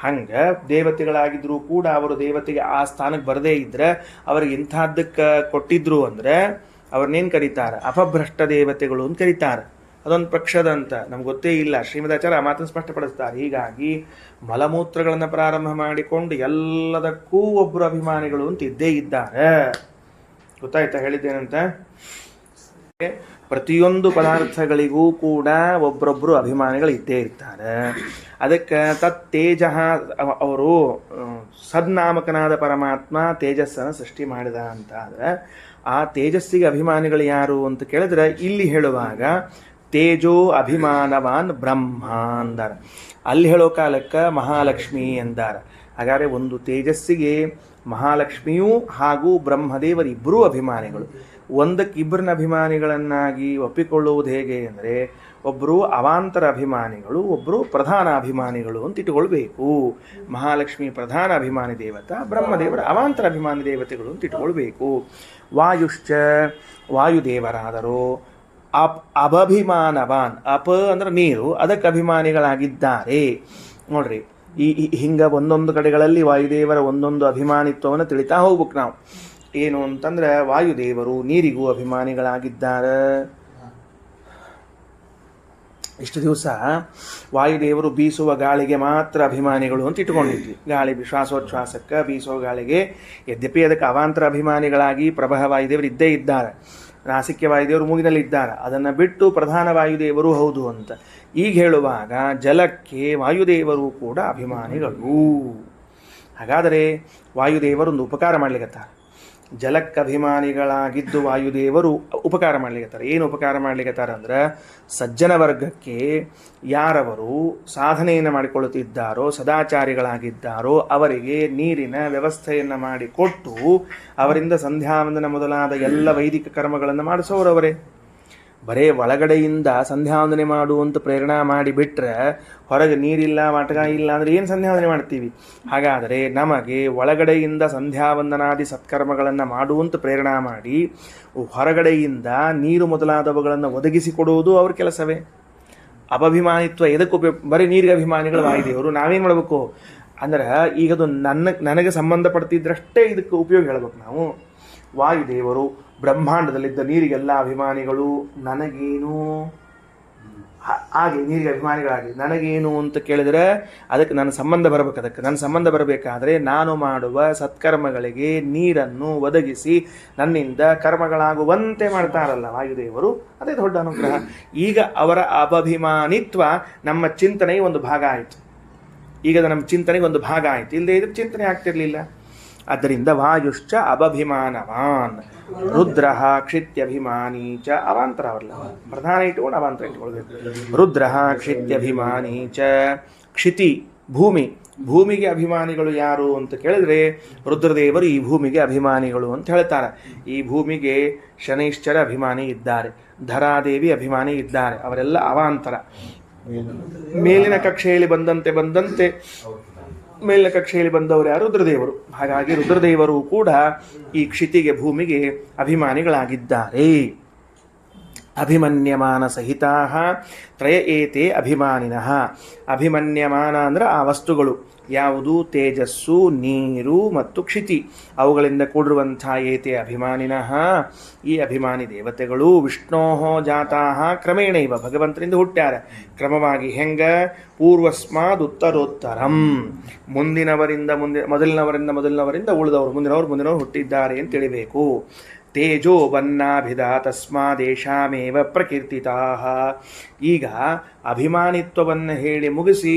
ಹಂಗೆ ದೇವತೆಗಳಾಗಿದ್ರು ಕೂಡ ಅವರು ದೇವತೆಗೆ ಆ ಸ್ಥಾನಕ್ಕೆ ಬರದೇ ಇದ್ರೆ ಅವ್ರಿಗೆ ಇಂಥದ್ದಕ್ಕೆ ಕೊಟ್ಟಿದ್ರು ಅಂದರೆ ಅವ್ರನ್ನೇನು ಕರೀತಾರೆ, ಅಪಭ್ರಷ್ಟ ದೇವತೆಗಳು ಅಂತ ಕರೀತಾರೆ. ಅದೊಂದು ಪಕ್ಷದ ಅಂತ ನಮ್ಗೆ ಗೊತ್ತೇ ಇಲ್ಲ. ಶ್ರೀಮದಾಚಾರ್ಯ ಆ ಮಾತನ್ನು ಸ್ಪಷ್ಟಪಡಿಸ್ತಾರೆ. ಹೀಗಾಗಿ ಮಲಮೂತ್ರಗಳನ್ನು ಪ್ರಾರಂಭ ಮಾಡಿಕೊಂಡು ಎಲ್ಲದಕ್ಕೂ ಒಬ್ಬರು ಅಭಿಮಾನಿಗಳು ಅಂತ ಇದ್ದೇ ಇದ್ದಾರೆ. ಗೊತ್ತಾಯ್ತಾ ಹೇಳಿದ್ದೇನಂತ? ಪ್ರತಿಯೊಂದು ಪದಾರ್ಥಗಳಿಗೂ ಕೂಡ ಒಬ್ಬರೊಬ್ಬರು ಅಭಿಮಾನಿಗಳು ಇದ್ದೇ ಇರ್ತಾರೆ. ಅದಕ್ಕೆ ತೇಜ ಅವರು ಸದ್ನಾಮಕನಾದ ಪರಮಾತ್ಮ ತೇಜಸ್ಸನ್ನು ಸೃಷ್ಟಿ ಮಾಡಿದ ಅಂತ ಆದರೆ, ಆ ತೇಜಸ್ಸಿಗೆ ಅಭಿಮಾನಿಗಳು ಯಾರು ಅಂತ ಕೇಳಿದ್ರೆ ಇಲ್ಲಿ ಹೇಳುವಾಗ ತೇಜೋ ಅಭಿಮಾನವಾನ್ ಬ್ರಹ್ಮ ಅಂದಾರ. ಅಲ್ಲಿ ಹೇಳೋ ಕಾಲಕ್ಕೆ ಮಹಾಲಕ್ಷ್ಮಿ ಎಂದಾರ. ಹಾಗಾದರೆ ಒಂದು ತೇಜಸ್ಸಿಗೆ ಮಹಾಲಕ್ಷ್ಮಿಯೂ ಹಾಗೂ ಬ್ರಹ್ಮದೇವರಿಬ್ಬರೂ ಅಭಿಮಾನಿಗಳು. ಒಂದಕ್ಕಿಬ್ಬರನ್ನ ಅಭಿಮಾನಿಗಳನ್ನಾಗಿ ಒಪ್ಪಿಕೊಳ್ಳುವುದು ಹೇಗೆ ಅಂದರೆ, ಒಬ್ಬರು ಅವಾಂತರ ಅಭಿಮಾನಿಗಳು, ಒಬ್ಬರು ಪ್ರಧಾನ ಅಭಿಮಾನಿಗಳು ಅಂತ ಇಟ್ಟುಕೊಳ್ಬೇಕು. ಮಹಾಲಕ್ಷ್ಮಿ ಪ್ರಧಾನ ಅಭಿಮಾನಿ ದೇವತಾ, ಬ್ರಹ್ಮದೇವರ ಅವಾಂತರ ಅಭಿಮಾನಿ ದೇವತೆಗಳು ಅಂತ ಇಟ್ಟುಕೊಳ್ಬೇಕು. ವಾಯುಶ್ಚ ವಾಯುದೇವರಾದರೂ ಅಭಭಿಮಾನವಾನ್, ಅಂದ್ರೆ ನೀರು, ಅದಕ್ಕೆ ಅಭಿಮಾನಿಗಳಾಗಿದ್ದಾರೆ. ನೋಡ್ರಿ, ಹಿಂಗೆ ಒಂದೊಂದು ಕಡೆಗಳಲ್ಲಿ ವಾಯುದೇವರ ಒಂದೊಂದು ಅಭಿಮಾನಿತ್ವವನ್ನು ತಿಳಿತಾ ಹೋಗ್ಬೇಕು ನಾವು. ಏನು ಅಂತಂದ್ರೆ, ವಾಯುದೇವರು ನೀರಿಗೂ ಅಭಿಮಾನಿಗಳಾಗಿದ್ದಾರೆ. ಇಷ್ಟು ದಿವಸ ವಾಯುದೇವರು ಬೀಸುವ ಗಾಳಿಗೆ ಮಾತ್ರ ಅಭಿಮಾನಿಗಳು ಅಂತ ಇಟ್ಕೊಂಡಿದ್ವಿ. ಗಾಳಿ ಶ್ವಾಸೋಚ್ಛ್ವಾಸಕ್ಕೆ ಬೀಸುವ ಗಾಳಿಗೆ, ಯದ್ಯಪಿ ಅದಕ್ಕೆ ಅವಾಂತರ ಅಭಿಮಾನಿಗಳಾಗಿ ಪ್ರಭಾ ವಾಯುದೇವರು ಇದ್ದೇ ಇದ್ದಾರೆ, ನಾಸಿಕ್ಯ ವಾಯುದೇವರು ಮೂಗಿನಲ್ಲಿ ಇದ್ದಾರೆ. ಅದನ್ನು ಬಿಟ್ಟು ಪ್ರಧಾನ ವಾಯುದೇವರು ಹೌದು ಅಂತ ಈಗ ಹೇಳುವಾಗ ಜಲಕ್ಕೆ ವಾಯುದೇವರು ಕೂಡ ಅಭಿಮಾನಿಗಳು. ಹಾಗಾದರೆ ವಾಯುದೇವರೊಂದು ಉಪಕಾರ ಮಾಡ್ಲಿಕ್ಕತ್ತಾರೆ. ಜಲಕ್ಕೆ ಅಭಿಮಾನಿಗಳಾಗಿದ್ದು ವಾಯುದೇವರು ಉಪಕಾರ ಮಾಡ್ಲಿಕ್ಕತ್ತಾರೆ. ಏನು ಉಪಕಾರ ಮಾಡ್ಲಿಕ್ಕತ್ತಾರೆ ಅಂದ್ರೆ, ಸಜ್ಜನ ವರ್ಗಕ್ಕೆ ಯಾರವರು ಸಾಧನೆಯನ್ನು ಮಾಡಿಕೊಳ್ಳುತ್ತಿದ್ದಾರೋ, ಸದಾಚಾರಿಗಳಾಗಿದ್ದಾರೋ ಅವರಿಗೆ ನೀರಿನ ವ್ಯವಸ್ಥೆಯನ್ನು ಮಾಡಿಕೊಟ್ಟು ಅವರಿಂದ ಸಂಧ್ಯಾವಂದನ ಮೊದಲಾದ ಎಲ್ಲ ವೈದಿಕ ಕರ್ಮಗಳನ್ನು ಮಾಡಿಸೋರವರೇ. ಬರೇ ಒಳಗಡೆಯಿಂದ ಸಂಧ್ಯಾವಂದನೆ ಮಾಡುವಂತ ಪ್ರೇರಣಾ ಮಾಡಿಬಿಟ್ರೆ, ಹೊರಗೆ ನೀರಿಲ್ಲ ವಾಟಕ ಇಲ್ಲ ಅಂದರೆ ಏನು ಸಂಧ್ಯಾವಂದನೆ ಮಾಡ್ತೀವಿ? ಹಾಗಾದರೆ ನಮಗೆ ಒಳಗಡೆಯಿಂದ ಸಂಧ್ಯಾವಂದನಾದಿ ಸತ್ಕರ್ಮಗಳನ್ನು ಮಾಡುವಂತ ಪ್ರೇರಣಾ ಮಾಡಿ ಹೊರಗಡೆಯಿಂದ ನೀರು ಮೊದಲಾದವುಗಳನ್ನು ಒದಗಿಸಿಕೊಡುವುದು ಅವ್ರ ಕೆಲಸವೇ. ಅಪಭಿಮಾನಿತ್ವ ಎದಕ್ಕೆ ಬರೀ ನೀರಿಗೆ ಅಭಿಮಾನಿಗಳು ವಾಯುದೇವರು. ನಾವೇನು ಮಾಡಬೇಕು ಅಂದ್ರೆ, ಈಗದು ನನಗೆ ಸಂಬಂಧಪಡ್ತಿದ್ರಷ್ಟೇ ಇದಕ್ಕೆ ಉಪಯೋಗ ಹೇಳಬೇಕು ನಾವು. ವಾಯುದೇವರು ಬ್ರಹ್ಮಾಂಡದಲ್ಲಿದ್ದ ನೀರಿಗೆಲ್ಲ ಅಭಿಮಾನಿಗಳು, ನನಗೇನು ಹಾಗೆ ನೀರಿಗೆ ಅಭಿಮಾನಿಗಳಾಗಿ ನನಗೇನು ಅಂತ ಕೇಳಿದರೆ ಅದಕ್ಕೆ ನನ್ನ ಸಂಬಂಧ ಬರಬೇಕು. ಅದಕ್ಕೆ ನನ್ನ ಸಂಬಂಧ ಬರಬೇಕಾದ್ರೆ ನಾನು ಮಾಡುವ ಸತ್ಕರ್ಮಗಳಿಗೆ ನೀರನ್ನು ಒದಗಿಸಿ ನನ್ನಿಂದ ಕರ್ಮಗಳಾಗುವಂತೆ ಮಾಡ್ತಾರಲ್ಲ ವಾಯುದೇವರು, ಅದೇ ದೊಡ್ಡ ಅನುಗ್ರಹ. ಈಗ ಅವರ ಅಪಭಿಮಾನಿತ್ವ ನಮ್ಮ ಚಿಂತನೆಗೆ ಒಂದು ಭಾಗ ಆಯಿತು. ಈಗ ನಮ್ಮ ಚಿಂತನೆಗೆ ಒಂದು ಭಾಗ ಆಯಿತು. ಇಲ್ಲದೆ ಇದ್ರೆ ಚಿಂತನೆ ಆಗ್ತಿರ್ಲಿಲ್ಲ. ಆದ್ದರಿಂದ ವಾಯುಶ್ಚ ಅಭಭಿಮಾನವಾನ್, ರುದ್ರ ಕ್ಷಿತ್ಯಭಿಮಾನಿ ಚ, ಅವಾಂತರ ಅವರಲ್ಲ, ಪ್ರಧಾನ ಇಟ್ಕೊಂಡು ಅವಾಂತರ ಇಟ್ಕೊಳ್ಬೇಕು. ರುದ್ರ ಕ್ಷಿತ್ಯಭಿಮಾನಿ ಚ, ಕ್ಷಿತಿ ಭೂಮಿಗೆ ಅಭಿಮಾನಿಗಳು ಯಾರು ಅಂತ ಕೇಳಿದ್ರೆ, ರುದ್ರದೇವರು ಈ ಭೂಮಿಗೆ ಅಭಿಮಾನಿಗಳು ಅಂತ ಹೇಳ್ತಾರೆ. ಈ ಭೂಮಿಗೆ ಶನೈಶ್ಚರ ಅಭಿಮಾನಿ ಇದ್ದಾರೆ, ಧರಾದೇವಿ ಅಭಿಮಾನಿ ಇದ್ದಾರೆ, ಅವರೆಲ್ಲ ಅವಾಂತರ. ಮೇಲಿನ ಕಕ್ಷೆಯಲ್ಲಿ ಬಂದಂತೆ ಮೇಲಿನ ಕಕ್ಷೆಯಲ್ಲಿ ಬಂದವರು ಯಾರು? ರುದ್ರದೇವರು. ಹಾಗಾಗಿ ರುದ್ರದೇವರು ಕೂಡ ಈ ಕ್ಷಿತಿಗೆ ಭೂಮಿಗೆ ಅಭಿಮಾನಿಗಳಾಗಿದ್ದಾರೆ. ಅಭಿಮನ್ಯಮಾನ ಸಹಿತಾ ತ್ರಯ ಏತೆ ಅಭಿಮಾನಿನಃ. ಅಭಿಮನ್ಯಮಾನ ಅಂದ್ರೆ ಆ ವಸ್ತುಗಳು ಯಾವುದು? ತೇಜಸ್ಸು, ನೀರು ಮತ್ತು ಕ್ಷಿತಿ. ಅವುಗಳಿಂದ ಕೂಡಿರುವಂಥ ಏತೆ ಅಭಿಮಾನಿನಃ, ಈ ಅಭಿಮಾನಿ ದೇವತೆಗಳು ವಿಷ್ಣೋ ಜಾತಾ ಕ್ರಮೇಣ ಇವ, ಭಗವಂತನಿಂದ ಹುಟ್ಟ್ಯಾರ. ಕ್ರಮವಾಗಿ ಹೆಂಗ? ಪೂರ್ವಸ್ಮಾದ್ ಉತ್ತರೋತ್ತರಂ, ಮೊದಲಿನವರಿಂದ ಮುಂದಿನವರು ಹುಟ್ಟಿದ್ದಾರೆ ಅಂತ ತಿಳಿಬೇಕು. ತೇಜೋ ಬನ್ನಾಭಿಧ ತಸ್ಮಾದೇಶಾಮೇವ ಪ್ರಕೀರ್ತಿತಾ. ಈಗ ಅಭಿಮಾನಿತ್ವವನ್ನು ಹೇಳಿ ಮುಗಿಸಿ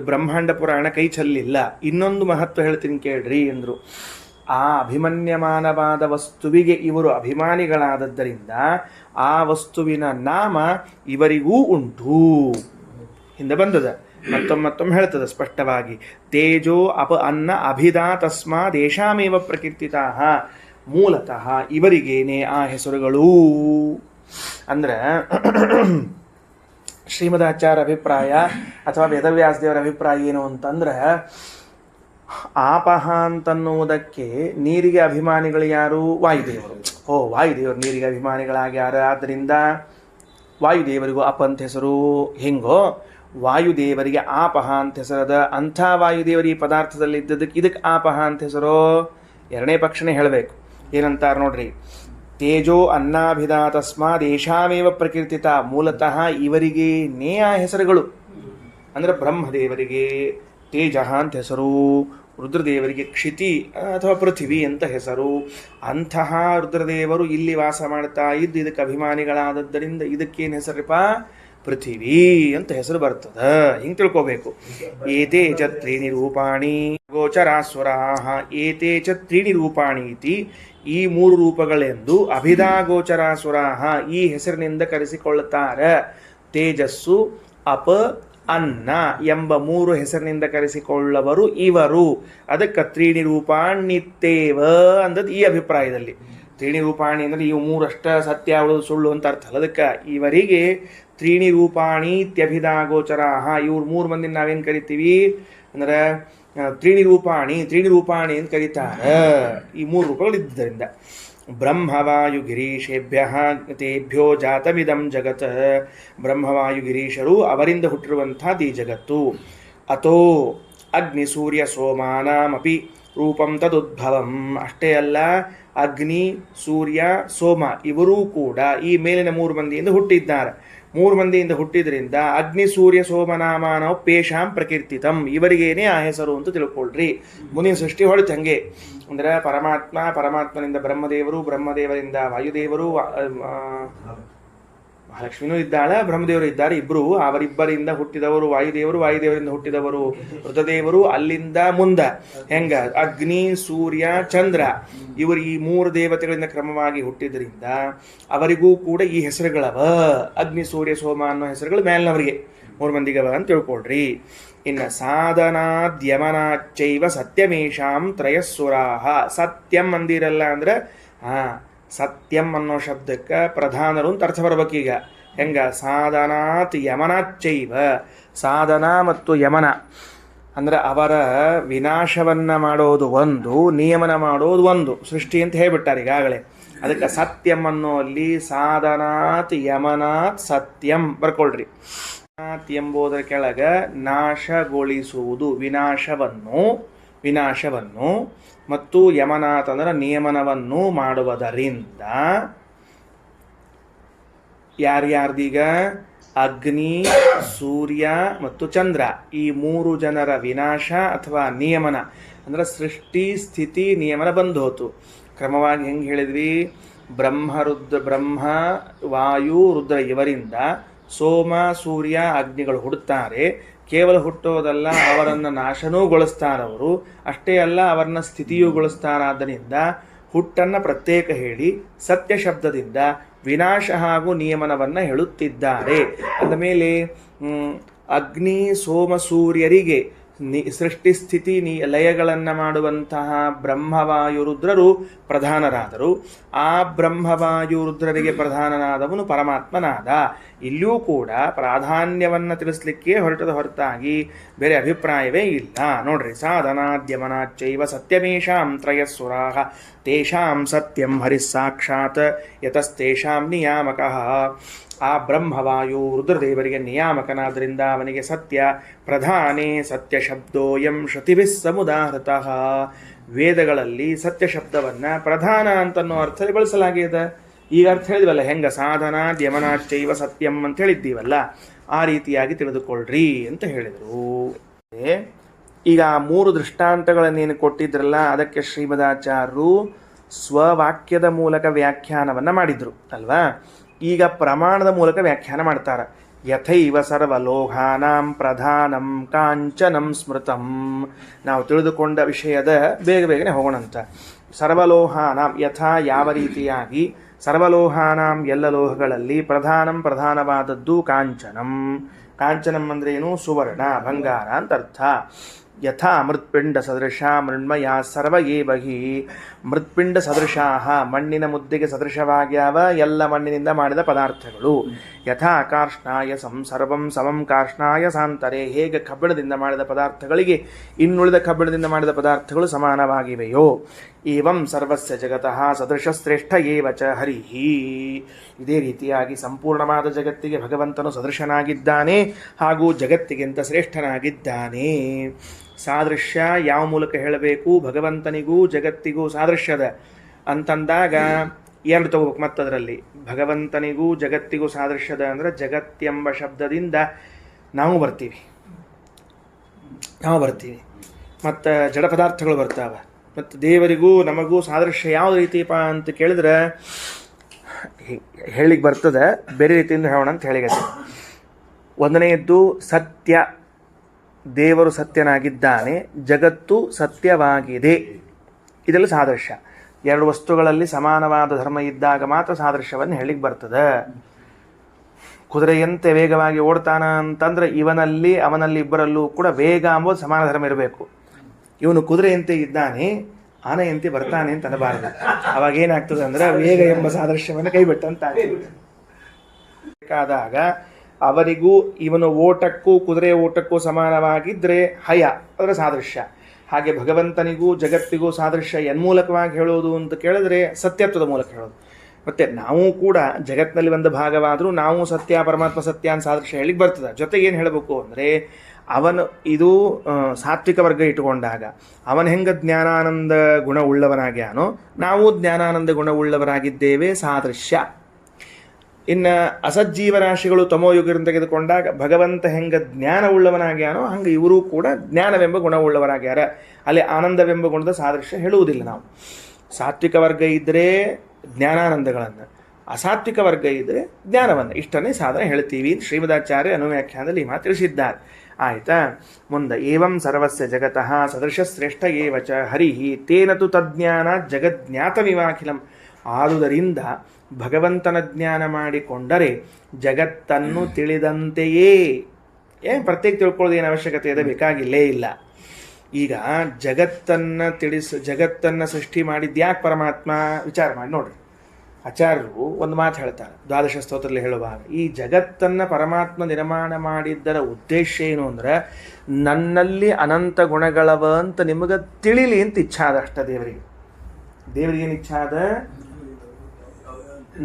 ಬ್ರಹ್ಮಾಂಡ ಪುರಾಣ ಕೈ ಚೆಲ್ಲಿಲ್ಲ. ಇನ್ನೊಂದು ಮಹತ್ವ ಹೇಳ್ತೀನಿ ಕೇಳ್ರಿ ಎಂದರು. ಆ ಅಭಿಮನ್ಯಮಾನವಾದ ವಸ್ತುವಿಗೆ ಇವರು ಅಭಿಮಾನಿಗಳಾದದ್ದರಿಂದ ಆ ವಸ್ತುವಿನ ನಾಮ ಇವರಿಗೂ ಉಂಟು. ಹಿಂದೆ ಬಂದದ, ಮತ್ತೊಮ್ಮೆ ಹೇಳ್ತದೆ ಸ್ಪಷ್ಟವಾಗಿ. ತೇಜೋ ಅನ್ನ ಅಭಿಧಾ ತಸ್ಮಾದೇಶಾಮೇವ ಪ್ರಕೀರ್ತಿತಾ. ಮೂಲತಃ ಇವರಿಗೇನೆ ಆ ಹೆಸರುಗಳು. ಅಂದ್ರೆ ಶ್ರೀಮದಾಚಾರ್ಯ ಅಭಿಪ್ರಾಯ ಅಥವಾ ವೇದವ್ಯಾಸದೇವರ ಅಭಿಪ್ರಾಯ ಏನು ಅಂತಂದ್ರೆ, ಆಪಹ ಅಂತನ್ನುವುದಕ್ಕೆ ನೀರಿಗೆ ಅಭಿಮಾನಿಗಳು ಯಾರು? ವಾಯುದೇವರು. ವಾಯುದೇವರು ನೀರಿಗೆ ಅಭಿಮಾನಿಗಳಾಗ್ಯಾರ. ಆದ್ದರಿಂದ ವಾಯುದೇವರಿಗೂ ಅಪ ಅಂತ ಹೆಸರು. ಹೆಂಗೋ ವಾಯುದೇವರಿಗೆ ಆಪಹ ಅಂತ ಹೆಸರದ, ಅಂಥ ವಾಯುದೇವರಿ ಪದಾರ್ಥದಲ್ಲಿ ಇದ್ದದಕ್ಕೆ ಇದಕ್ಕೆ ಆಪಹ ಅಂತ ಹೆಸರು. ಎರಡನೇ ಪಕ್ಷನೇ ಹೇಳಬೇಕು. ಏನಂತಾರೆ ನೋಡ್ರಿ, ತೇಜೋ ಅನ್ನಾಭಿಧಾ ತಸ್ಮಾದ್ ಏಷಾಮೇವ ಪ್ರಕೀರ್ತಿತ. ಮೂಲತಃ ಇವರಿಗೆ ನೇ ಆ ಹೆಸರುಗಳು. ಅಂದ್ರೆ ಬ್ರಹ್ಮದೇವರಿಗೆ ತೇಜ ಅಂತ ಹೆಸರು, ರುದ್ರದೇವರಿಗೆ ಕ್ಷಿತಿ ಅಥವಾ ಪೃಥ್ವಿ ಅಂತ ಹೆಸರು. ಅಂತಹ ರುದ್ರದೇವರು ಇಲ್ಲಿ ವಾಸ ಮಾಡ್ತಾ ಇದ್ದು ಇದಕ್ಕೆ ಅಭಿಮಾನಿಗಳಾದದ್ದರಿಂದ ಇದಕ್ಕೇನು ಹೆಸರಪ್ಪ? ಪೃಥಿವೀ ಅಂತ ಹೆಸರು ಬರ್ತದ. ಹಿಂಗೆ ತಿಳ್ಕೋಬೇಕು. ಏತೇ ಚ ತ್ರೀಣಿ ರೂಪಾಣಿ ಗೋಚರಾಸುರಾಹ. ಏತೇ ಚ ತ್ರೀಣಿ ರೂಪಾಣಿ ಇತಿ, ಈ ಮೂರು ರೂಪಗಳೆಂದು ಅಭಿಧಾ ಗೋಚರಾಸುರಾಹ ಈ ಹೆಸರಿನಿಂದ ಕರೆಸಿಕೊಳ್ಳುತ್ತಾರೆ. ತೇಜಸ್ಸು, ಅಪ, ಅನ್ನ ಎಂಬ ಮೂರು ಹೆಸರಿನಿಂದ ಕರೆಸಿಕೊಳ್ಳವರು ಇವರು. ಅದಕ್ಕೆ ತ್ರೀಣಿ ರೂಪಾಣಿತ್ತೇವ ಅಂದದ್ದು ಈ ಅಭಿಪ್ರಾಯದಲ್ಲಿ. ತ್ರೀಣಿ ರೂಪಾಣಿ ಅಂದರೆ ಇವು ಮೂರಷ್ಟ ಸತ್ಯ ಅವಳು ಸುಳ್ಳು ಅಂತ ಅರ್ಥ ಅಲ್ಲ. ಅದಕ್ಕೆ ಇವರಿಗೆ ತ್ರೀಣಿ ರೂಪಾಣಿ ಇತ್ಯಭಿಧಾ ಗೋಚರಾಹ. ಇವ್ರು ಮೂರು ಮಂದಿ ನಾವೇನು ಕರಿತೀವಿ ಅಂದ್ರೆ ತ್ರೀಣಿ ರೂಪಾಣಿ ಅಂತ ಕರೀತಾರೆ. ಈ ಮೂರು ರೂಪಗಳಿದ್ದರಿಂದ ಬ್ರಹ್ಮವಾಯು ಗಿರೀಶೇಭ್ಯ ತೇಭ್ಯೋ ಜಾತಮಿದಂ ಜಗತ್. ಬ್ರಹ್ಮವಾಯು ಗಿರೀಶರು ಅವರಿಂದ ಹುಟ್ಟಿರುವಂಥದ್ದು ಈ ಜಗತ್ತು. ಅಥೋ ಅಗ್ನಿ ಸೂರ್ಯ ಸೋಮಾನಾಮಪಿ ರೂಪಂ ತದುದ್ಭವಂ. ಅಷ್ಟೇ ಅಲ್ಲ, ಅಗ್ನಿ, ಸೂರ್ಯ, ಸೋಮ ಇವರೂ ಕೂಡ ಈ ಮೇಲಿನ ಮೂರು ಮಂದಿಯಿಂದ ಹುಟ್ಟಿದ್ದಾರೆ. ಮೂರು ಮಂದಿಯಿಂದ ಹುಟ್ಟಿದ್ರಿಂದ ಅಗ್ನಿ, ಸೂರ್ಯ, ಸೋಮನಾಮಾನವ ಪೇಶಾಂ ಪ್ರಕೀರ್ತಿತಂ. ಇವರಿಗೇನೆ ಆ ಹೆಸರು ಅಂತ ತಿಳ್ಕೊಳ್ರಿ. ಮುಂದಿನ ಸೃಷ್ಟಿ ಹೊಳಿತು ಹಂಗೆ. ಅಂದ್ರೆ ಪರಮಾತ್ಮನಿಂದ ಬ್ರಹ್ಮದೇವರು, ಬ್ರಹ್ಮದೇವರಿಂದ ವಾಯುದೇವರು, ಮಹಾಲಕ್ಷ್ಮಿನೂ ಇದ್ದಾಳೆ, ಬ್ರಹ್ಮದೇವರು ಇದ್ದಾರೆ. ಇಬ್ರು ಅವರಿಬ್ಬರಿಂದ ಹುಟ್ಟಿದವರು ವಾಯುದೇವರು, ವಾಯುದೇವರಿಂದ ಹುಟ್ಟಿದವರು ರುದ್ರದೇವರು. ಅಲ್ಲಿಂದ ಮುಂದೆ ಹೆಂಗ ಅಗ್ನಿ, ಸೂರ್ಯ, ಚಂದ್ರ ಇವರು ಈ ಮೂರು ದೇವತೆಗಳಿಂದ ಕ್ರಮವಾಗಿ ಹುಟ್ಟಿದ್ರಿಂದ ಅವರಿಗೂ ಕೂಡ ಈ ಹೆಸರುಗಳವ. ಅಗ್ನಿ, ಸೂರ್ಯ, ಸೋಮ ಅನ್ನೋ ಹೆಸರುಗಳು ಮೇಲಿನವರಿಗೆ ಮೂರು ಮಂದಿಗವ ಅಂತ ತಿಳ್ಕೊಳ್ರಿ. ಇನ್ನು ಸಾಧನಾದ್ಯಮನಾಚೈವ ಸತ್ಯಮೇಶಾಂ ತ್ರಯಸ್ಸುರಾಹ. ಸತ್ಯಂ ಅಂದಿರಲ್ಲ ಅಂದ್ರೆ ಸತ್ಯಂ ಅನ್ನೋ ಶಬ್ದಕ್ಕೆ ಪ್ರಧಾನರು ಅಂತ ಅರ್ಥ ಬರ್ಬೇಕೀಗ. ಹೆಂಗ? ಸಾಧನಾತ್ ಯಮನಾಚೈವ. ಸಾಧನ ಮತ್ತು ಯಮನ ಅಂದ್ರೆ ಅವರ ವಿನಾಶವನ್ನ ಮಾಡೋದು ಒಂದು, ನಿಯಮನ ಮಾಡೋದು ಒಂದು. ಸೃಷ್ಟಿ ಅಂತ ಹೇಳ್ಬಿಟ್ಟಾರೆ ಈಗಾಗಲೇ. ಅದಕ್ಕೆ ಸತ್ಯಂ ಅನ್ನೋ ಅಲ್ಲಿ ಸಾಧನಾತ್ ಯಮನಾತ್ ಸತ್ಯಂ ಬರ್ಕೊಳ್ರಿ. ಎಂಬುದರ ಕೆಳಗ ನಾಶಗೊಳಿಸುವುದು, ವಿನಾಶವನ್ನು ಮತ್ತು ಯಮನಾಥ್ ಅಂದ್ರೆ ನಿಯಮನವನ್ನು ಮಾಡುವುದರಿಂದ ಯಾರ್ಯಾರ್ದೀಗ ಅಗ್ನಿ, ಸೂರ್ಯ ಮತ್ತು ಚಂದ್ರ ಈ ಮೂರು ಜನರ ವಿನಾಶ ಅಥವಾ ನಿಯಮನ ಅಂದ್ರೆ ಸೃಷ್ಟಿ, ಸ್ಥಿತಿ, ನಿಯಮನ ಬಂದು ಹೋತು. ಕ್ರಮವಾಗಿ ಹೆಂಗೆ ಹೇಳಿದ್ವಿ? ಬ್ರಹ್ಮ, ವಾಯು, ರುದ್ರ ಇವರಿಂದ ಸೋಮ, ಸೂರ್ಯ, ಅಗ್ನಿಗಳು ಹುಡುತ್ತಾರೆ. ಕೇವಲ ಹುಟ್ಟೋದಲ್ಲ, ಅವರನ್ನು ನಾಶನೂಗೊಳಿಸ್ತಾರವರು. ಅಷ್ಟೇ ಅಲ್ಲ, ಅವರನ್ನ ಸ್ಥಿತಿಯುಗೊಳಿಸ್ತಾರಾದ್ದರಿಂದ ಹುಟ್ಟನ್ನು ಪ್ರತ್ಯೇಕ ಹೇಳಿ ಸತ್ಯ ಶಬ್ದದಿಂದ ವಿನಾಶ ಹಾಗೂ ನಿಯಮನವನ್ನು ಹೇಳುತ್ತಿದ್ದಾರೆ. ಅಂದಮೇಲೆ ಅಗ್ನಿ, ಸೋಮ, ಸೂರ್ಯರಿಗೆ ಸೃಷ್ಟಿ ಸ್ಥಿತಿ ಲಯಗಳನ್ನು ಮಾಡುವಂತಹ ಬ್ರಹ್ಮವಾಯು ರುದ್ರರು ಪ್ರಧಾನರಾದರು. ಆ ಬ್ರಹ್ಮವಾಯು ರುದ್ರರಿಗೆ ಪ್ರಧಾನನಾದವನು ಪರಮಾತ್ಮನಾದ. ಇಲ್ಲಿಯೂ ಕೂಡ ಪ್ರಾಧಾನ್ಯವನ್ನು ತಿಳಿಸ್ಲಿಕ್ಕೆ ಹೊರತಾಗಿ ಬೇರೆ ಅಭಿಪ್ರಾಯವೇ ಇಲ್ಲ. ನೋಡ್ರಿ, ಸಾಧನಾದ್ಯಮನಾಚ್ಚೈವ ಸತ್ಯಮೇಷಾಂ ತ್ರಯಸ್ಸುರಾಃ ತೇಷಾಂ ಸತ್ಯಂ ಹರಿಸ್ಸಾಕ್ಷಾತ್ ಯತಸ್ತೇಷಾಂ ನಿಯಾಮಕಃ. ಆ ಬ್ರಹ್ಮವಾಯು ರುದ್ರದೇವರಿಗೆ ನಿಯಾಮಕನಾದ್ರಿಂದ ಅವನಿಗೆ ಸತ್ಯ ಪ್ರಧಾನೇ ಸತ್ಯ ಶಬ್ದೋಯಂ ಶ್ರುತಿಭಿಃ ಸಮುದಾಹೃತಃ. ವೇದಗಳಲ್ಲಿ ಸತ್ಯ ಶಬ್ದವನ್ನು ಪ್ರಧಾನ ಅಂತನ್ನೋ ಅರ್ಥದಲ್ಲಿ ಬಳಸಲಾಗಿದೆ. ಈಗ ಅರ್ಥ ಹೇಳಿದ್ವಲ್ಲ, ಹೆಂಗ ಸಾಧನಾ ದ್ಯಮನಾಶ್ಚೈವ ಸತ್ಯಂ ಅಂತ ಹೇಳಿದ್ದೀವಲ್ಲ, ಆ ರೀತಿಯಾಗಿ ತಿಳಿದುಕೊಳ್ಳ್ರಿ ಅಂತ ಹೇಳಿದರು. ಈಗ 3 ದೃಷ್ಟಾಂತಗಳನ್ನೇನು ಕೊಟ್ಟಿದ್ರಲ್ಲ, ಅದಕ್ಕೆ ಶ್ರೀಮದಾಚಾರ್ಯರು ಸ್ವವಾಕ್ಯದ ಮೂಲಕ ವ್ಯಾಖ್ಯಾನವನ್ನು ಮಾಡಿದ್ರು ಅಲ್ವಾ. ಈಗ ಪ್ರಮಾಣದ ಮೂಲಕ ವ್ಯಾಖ್ಯಾನ ಮಾಡ್ತಾರೆ. ಯಥೈವ ಸರ್ವಲೋಹಾನಾಂ ಪ್ರಧಾನಂ ಕಾಂಚನಂ ಸ್ಮೃತಂ. ನಾವು ತಿಳಿದುಕೊಂಡ ವಿಷಯದ ಬೇಗನೆ ಹೋಗೋಣಂತ. ಸರ್ವಲೋಹಾನಾಂ ಯಥಾ, ಯಾವ ರೀತಿಯಾಗಿ, ಸರ್ವಲೋಹಾನಾಂ ಎಲ್ಲ ಲೋಹಗಳಲ್ಲಿ, ಪ್ರಧಾನವಾದದ್ದು ಕಾಂಚನಂ. ಕಾಂಚನಂ ಅಂದ್ರೆ ಏನು? ಸುವರ್ಣ, ಬಂಗಾರ ಅಂತ ಅರ್ಥ. ಯಥಾ ಮೃತ್ಪಿಂಡ ಸದೃಶ ಮೃಣ್ಮಯ ಸರ್ವ ಏವಹಿ. ಮೃತ್ಪಿಂಡ ಸದೃಶಾಹ, ಮಣ್ಣಿನ ಮುದ್ದೆಗೆ ಸದೃಶವಾಗ್ಯಾವ ಎಲ್ಲ ಮಣ್ಣಿನಿಂದ ಮಾಡಿದ ಪದಾರ್ಥಗಳು. ಯಥಾ ಕಾರ್ಷ್ಣಾಯ ಸರ್ವಂ ಸಮಂ ಕಾರ್ಷ್ಣಾಯ ಸಾಂತರೆ. ಹೇಗೆ ಕಬ್ಬಿಣದಿಂದ ಮಾಡಿದ ಪದಾರ್ಥಗಳಿಗೆ ಇನ್ನುಳಿದ ಕಬ್ಬಿಣದಿಂದ ಮಾಡಿದ ಪದಾರ್ಥಗಳು ಸಮಾನವಾಗಿವೆಯೋ, ಏವಂ ಸರ್ವಸ್ಯ ಜಗತಃ ಸದೃಶ ಶ್ರೇಷ್ಠ ಏವ ಚ ಹರಿಹಿ. ಇದೇ ರೀತಿಯಾಗಿ ಸಂಪೂರ್ಣವಾದ ಜಗತ್ತಿಗೆ ಭಗವಂತನು ಸದೃಶನಾಗಿದ್ದಾನೆ, ಹಾಗೂ ಜಗತ್ತಿಗಿಂತ ಶ್ರೇಷ್ಠನಾಗಿದ್ದಾನೆ. ಸಾದೃಶ್ಯ ಯಾವ ಮೂಲಕ ಹೇಳಬೇಕು? ಭಗವಂತನಿಗೂ ಜಗತ್ತಿಗೂ ಸಾದೃಶ್ಯದ ಅಂತಂದಾಗ 2 ತಗೋಬೇಕು. ಮತ್ತದರಲ್ಲಿ ಭಗವಂತನಿಗೂ ಜಗತ್ತಿಗೂ ಸಾದೃಶ್ಯದ ಅಂದರೆ ಜಗತ್ತೆಂಬ ಶಬ್ದದಿಂದ ನಾವು ಬರ್ತೀವಿ, ಮತ್ತು ಜಡ ಪದಾರ್ಥಗಳು ಬರ್ತಾವೆ. ಮತ್ತು ದೇವರಿಗೂ ನಮಗೂ ಸಾದೃಶ್ಯ ಯಾವ ರೀತಿಪ ಅಂತ ಕೇಳಿದ್ರೆ ಹೇಳಿಗೆ ಬರ್ತದೆ, ಬೇರೆ ರೀತಿಯಿಂದ ಹೇಳೋಣ ಅಂತ ಹೇಳಿಗತ್ತೆ. ಒಂದನೆಯದ್ದು ಸತ್ಯ, ದೇವರು ಸತ್ಯನಾಗಿದ್ದಾನೆ, ಜಗತ್ತು ಸತ್ಯವಾಗಿದೆ. ಇದೆಲ್ಲ ಸಾದೃಶ್ಯ. 2 ವಸ್ತುಗಳಲ್ಲಿ ಸಮಾನವಾದ ಧರ್ಮ ಇದ್ದಾಗ ಮಾತ್ರ ಸಾದೃಶ್ಯವನ್ನು ಹೇಳಿಗೆ ಬರ್ತದೆ. ಕುದುರೆಯಂತೆ ವೇಗವಾಗಿ ಓಡ್ತಾನ ಅಂತಂದ್ರೆ ಅವನಲ್ಲಿ ಇಬ್ಬರಲ್ಲೂ ಕೂಡ ವೇಗ ಅಂಬೋದು ಸಮಾನ ಧರ್ಮ ಇರಬೇಕು. ಇವನು ಕುದುರೆಯಂತೆ ಇದ್ದಾನೆ, ಆನೆಯಂತೆ ಬರ್ತಾನೆ ಅಂತ ಅನ್ನಬಾರದು. ಅವಾಗ ಏನಾಗ್ತದೆ ಅಂದ್ರೆ ವೇಗ ಎಂಬ ಸಾದೃಶ್ಯವನ್ನು ಕೈಬಿಟ್ಟಂತ ಬೇಕಾದಾಗ ಅವರಿಗೂ ಇವನು ಓಟಕ್ಕೂ ಕುದುರೆ ಓಟಕ್ಕೂ ಸಮಾನವಾಗಿದ್ದರೆ ಹಯ, ಅದರ ಸಾದೃಶ್ಯ. ಹಾಗೆ ಭಗವಂತನಿಗೂ ಜಗತ್ತಿಗೂ ಸಾದೃಶ್ಯ ಎನ್ಮೂಲಕವಾಗಿ ಹೇಳೋದು ಅಂತ ಕೇಳಿದ್ರೆ ಸತ್ಯತ್ವದ ಮೂಲಕ ಹೇಳೋದು. ಮತ್ತು ನಾವು ಕೂಡ ಜಗತ್ತಿನಲ್ಲಿ ಒಂದು ಭಾಗವಾದರೂ ನಾವು ಸತ್ಯ, ಪರಮಾತ್ಮ ಸತ್ಯ ಅಂತ ಸಾದೃಶ್ಯ ಹೇಳಿಗೆ ಬರ್ತದೆ. ಜೊತೆಗೆ ಏನು ಹೇಳಬೇಕು ಅಂದರೆ, ಅವನು ಇದು ಸಾತ್ವಿಕ ವರ್ಗ ಇಟ್ಟುಕೊಂಡಾಗ ಅವನ ಹೆಂಗೆ ಜ್ಞಾನಾನಂದ ಗುಣ ಉಳ್ಳವನಾಗ್ಯಾನೋ ನಾವು ಜ್ಞಾನಾನಂದ ಗುಣ ಉಳ್ಳವರಾಗಿದ್ದೇವೆ, ಸಾದೃಶ್ಯ. ಇನ್ನು ಅಸಜ್ಜೀವರಾಶಿಗಳು ತಮೋಯುಗರಿಂದ ತೆಗೆದುಕೊಂಡಾಗ ಭಗವಂತ ಹೆಂಗೆ ಜ್ಞಾನ ಉಳ್ಳವನಾಗ್ಯಾನೋ ಹಂಗೆ ಇವರು ಕೂಡ ಜ್ಞಾನವೆಂಬ ಗುಣ ಉಳ್ಳವರಾಗ್ಯಾರ. ಅಲ್ಲಿ ಆನಂದವೆಂಬ ಗುಣದ ಸಾದೃಶ್ಯ ಹೇಳುವುದಿಲ್ಲ ನಾವು. ಸಾತ್ವಿಕ ವರ್ಗ ಇದ್ದರೆ ಜ್ಞಾನಾನಂದಗಳನ್ನು, ಅಸಾತ್ವಿಕ ವರ್ಗ ಇದ್ದರೆ ಜ್ಞಾನವನ್ನು, ಇಷ್ಟನ್ನೇ ಸಾಧನೆ ಹೇಳ್ತೀವಿ. ಶ್ರೀಮದಾಚಾರ್ಯ ಅನುವ್ಯಾಖ್ಯಾನದಲ್ಲಿ ಮಾತು ತಿಳಿಸಿದ್ದಾರೆ. ಆಯಿತಾ? ಮುಂದೆ ಏವಂ ಸರ್ವಸ್ಯ ಜಗತಃ ಸದೃಶ ಶ್ರೇಷ್ಠ ಏವ ಚ ಹರಿಹಿ ತೇನ ತು ತಜ್ಞಾನ ಜಗಜ್ಞಾತಮಿವಾಖಿಲಂ. ಆದುದರಿಂದ ಭಗವಂತನ ಜ್ಞಾನ ಮಾಡಿಕೊಂಡರೆ ಜಗತ್ತನ್ನು ತಿಳಿದಂತೆಯೇ. ಪ್ರತ್ಯೇಕ ತಿಳ್ಕೊಳ್ಳೋದು ಏನು ಅವಶ್ಯಕತೆ ಇದೆ? ಬೇಕಾಗಿಲ್ಲೇ ಇಲ್ಲ. ಈಗ ಜಗತ್ತನ್ನು ಸೃಷ್ಟಿ ಮಾಡಿದ್ಯಾಕೆ ಪರಮಾತ್ಮ? ವಿಚಾರ ಮಾಡಿ ನೋಡ್ರಿ. ಆಚಾರ್ಯರು ಒಂದು ಮಾತು ಹೇಳ್ತಾರೆ ದ್ವಾದಶ ಸ್ತೋತ್ರದಲ್ಲಿ ಹೇಳುವಾಗ, ಈ ಜಗತ್ತನ್ನು ಪರಮಾತ್ಮ ನಿರ್ಮಾಣ ಮಾಡಿದ್ದರ ಉದ್ದೇಶ ಏನು ಅಂದ್ರೆ ನನ್ನಲ್ಲಿ ಅನಂತ ಗುಣಗಳವ ಅಂತ ನಿಮಗೆ ತಿಳಿಲಿ ಅಂತ ಇಚ್ಛಾ ಅದ ಅಷ್ಟ. ದೇವರಿಗೇನು ಇಚ್ಛಾ ಅದ?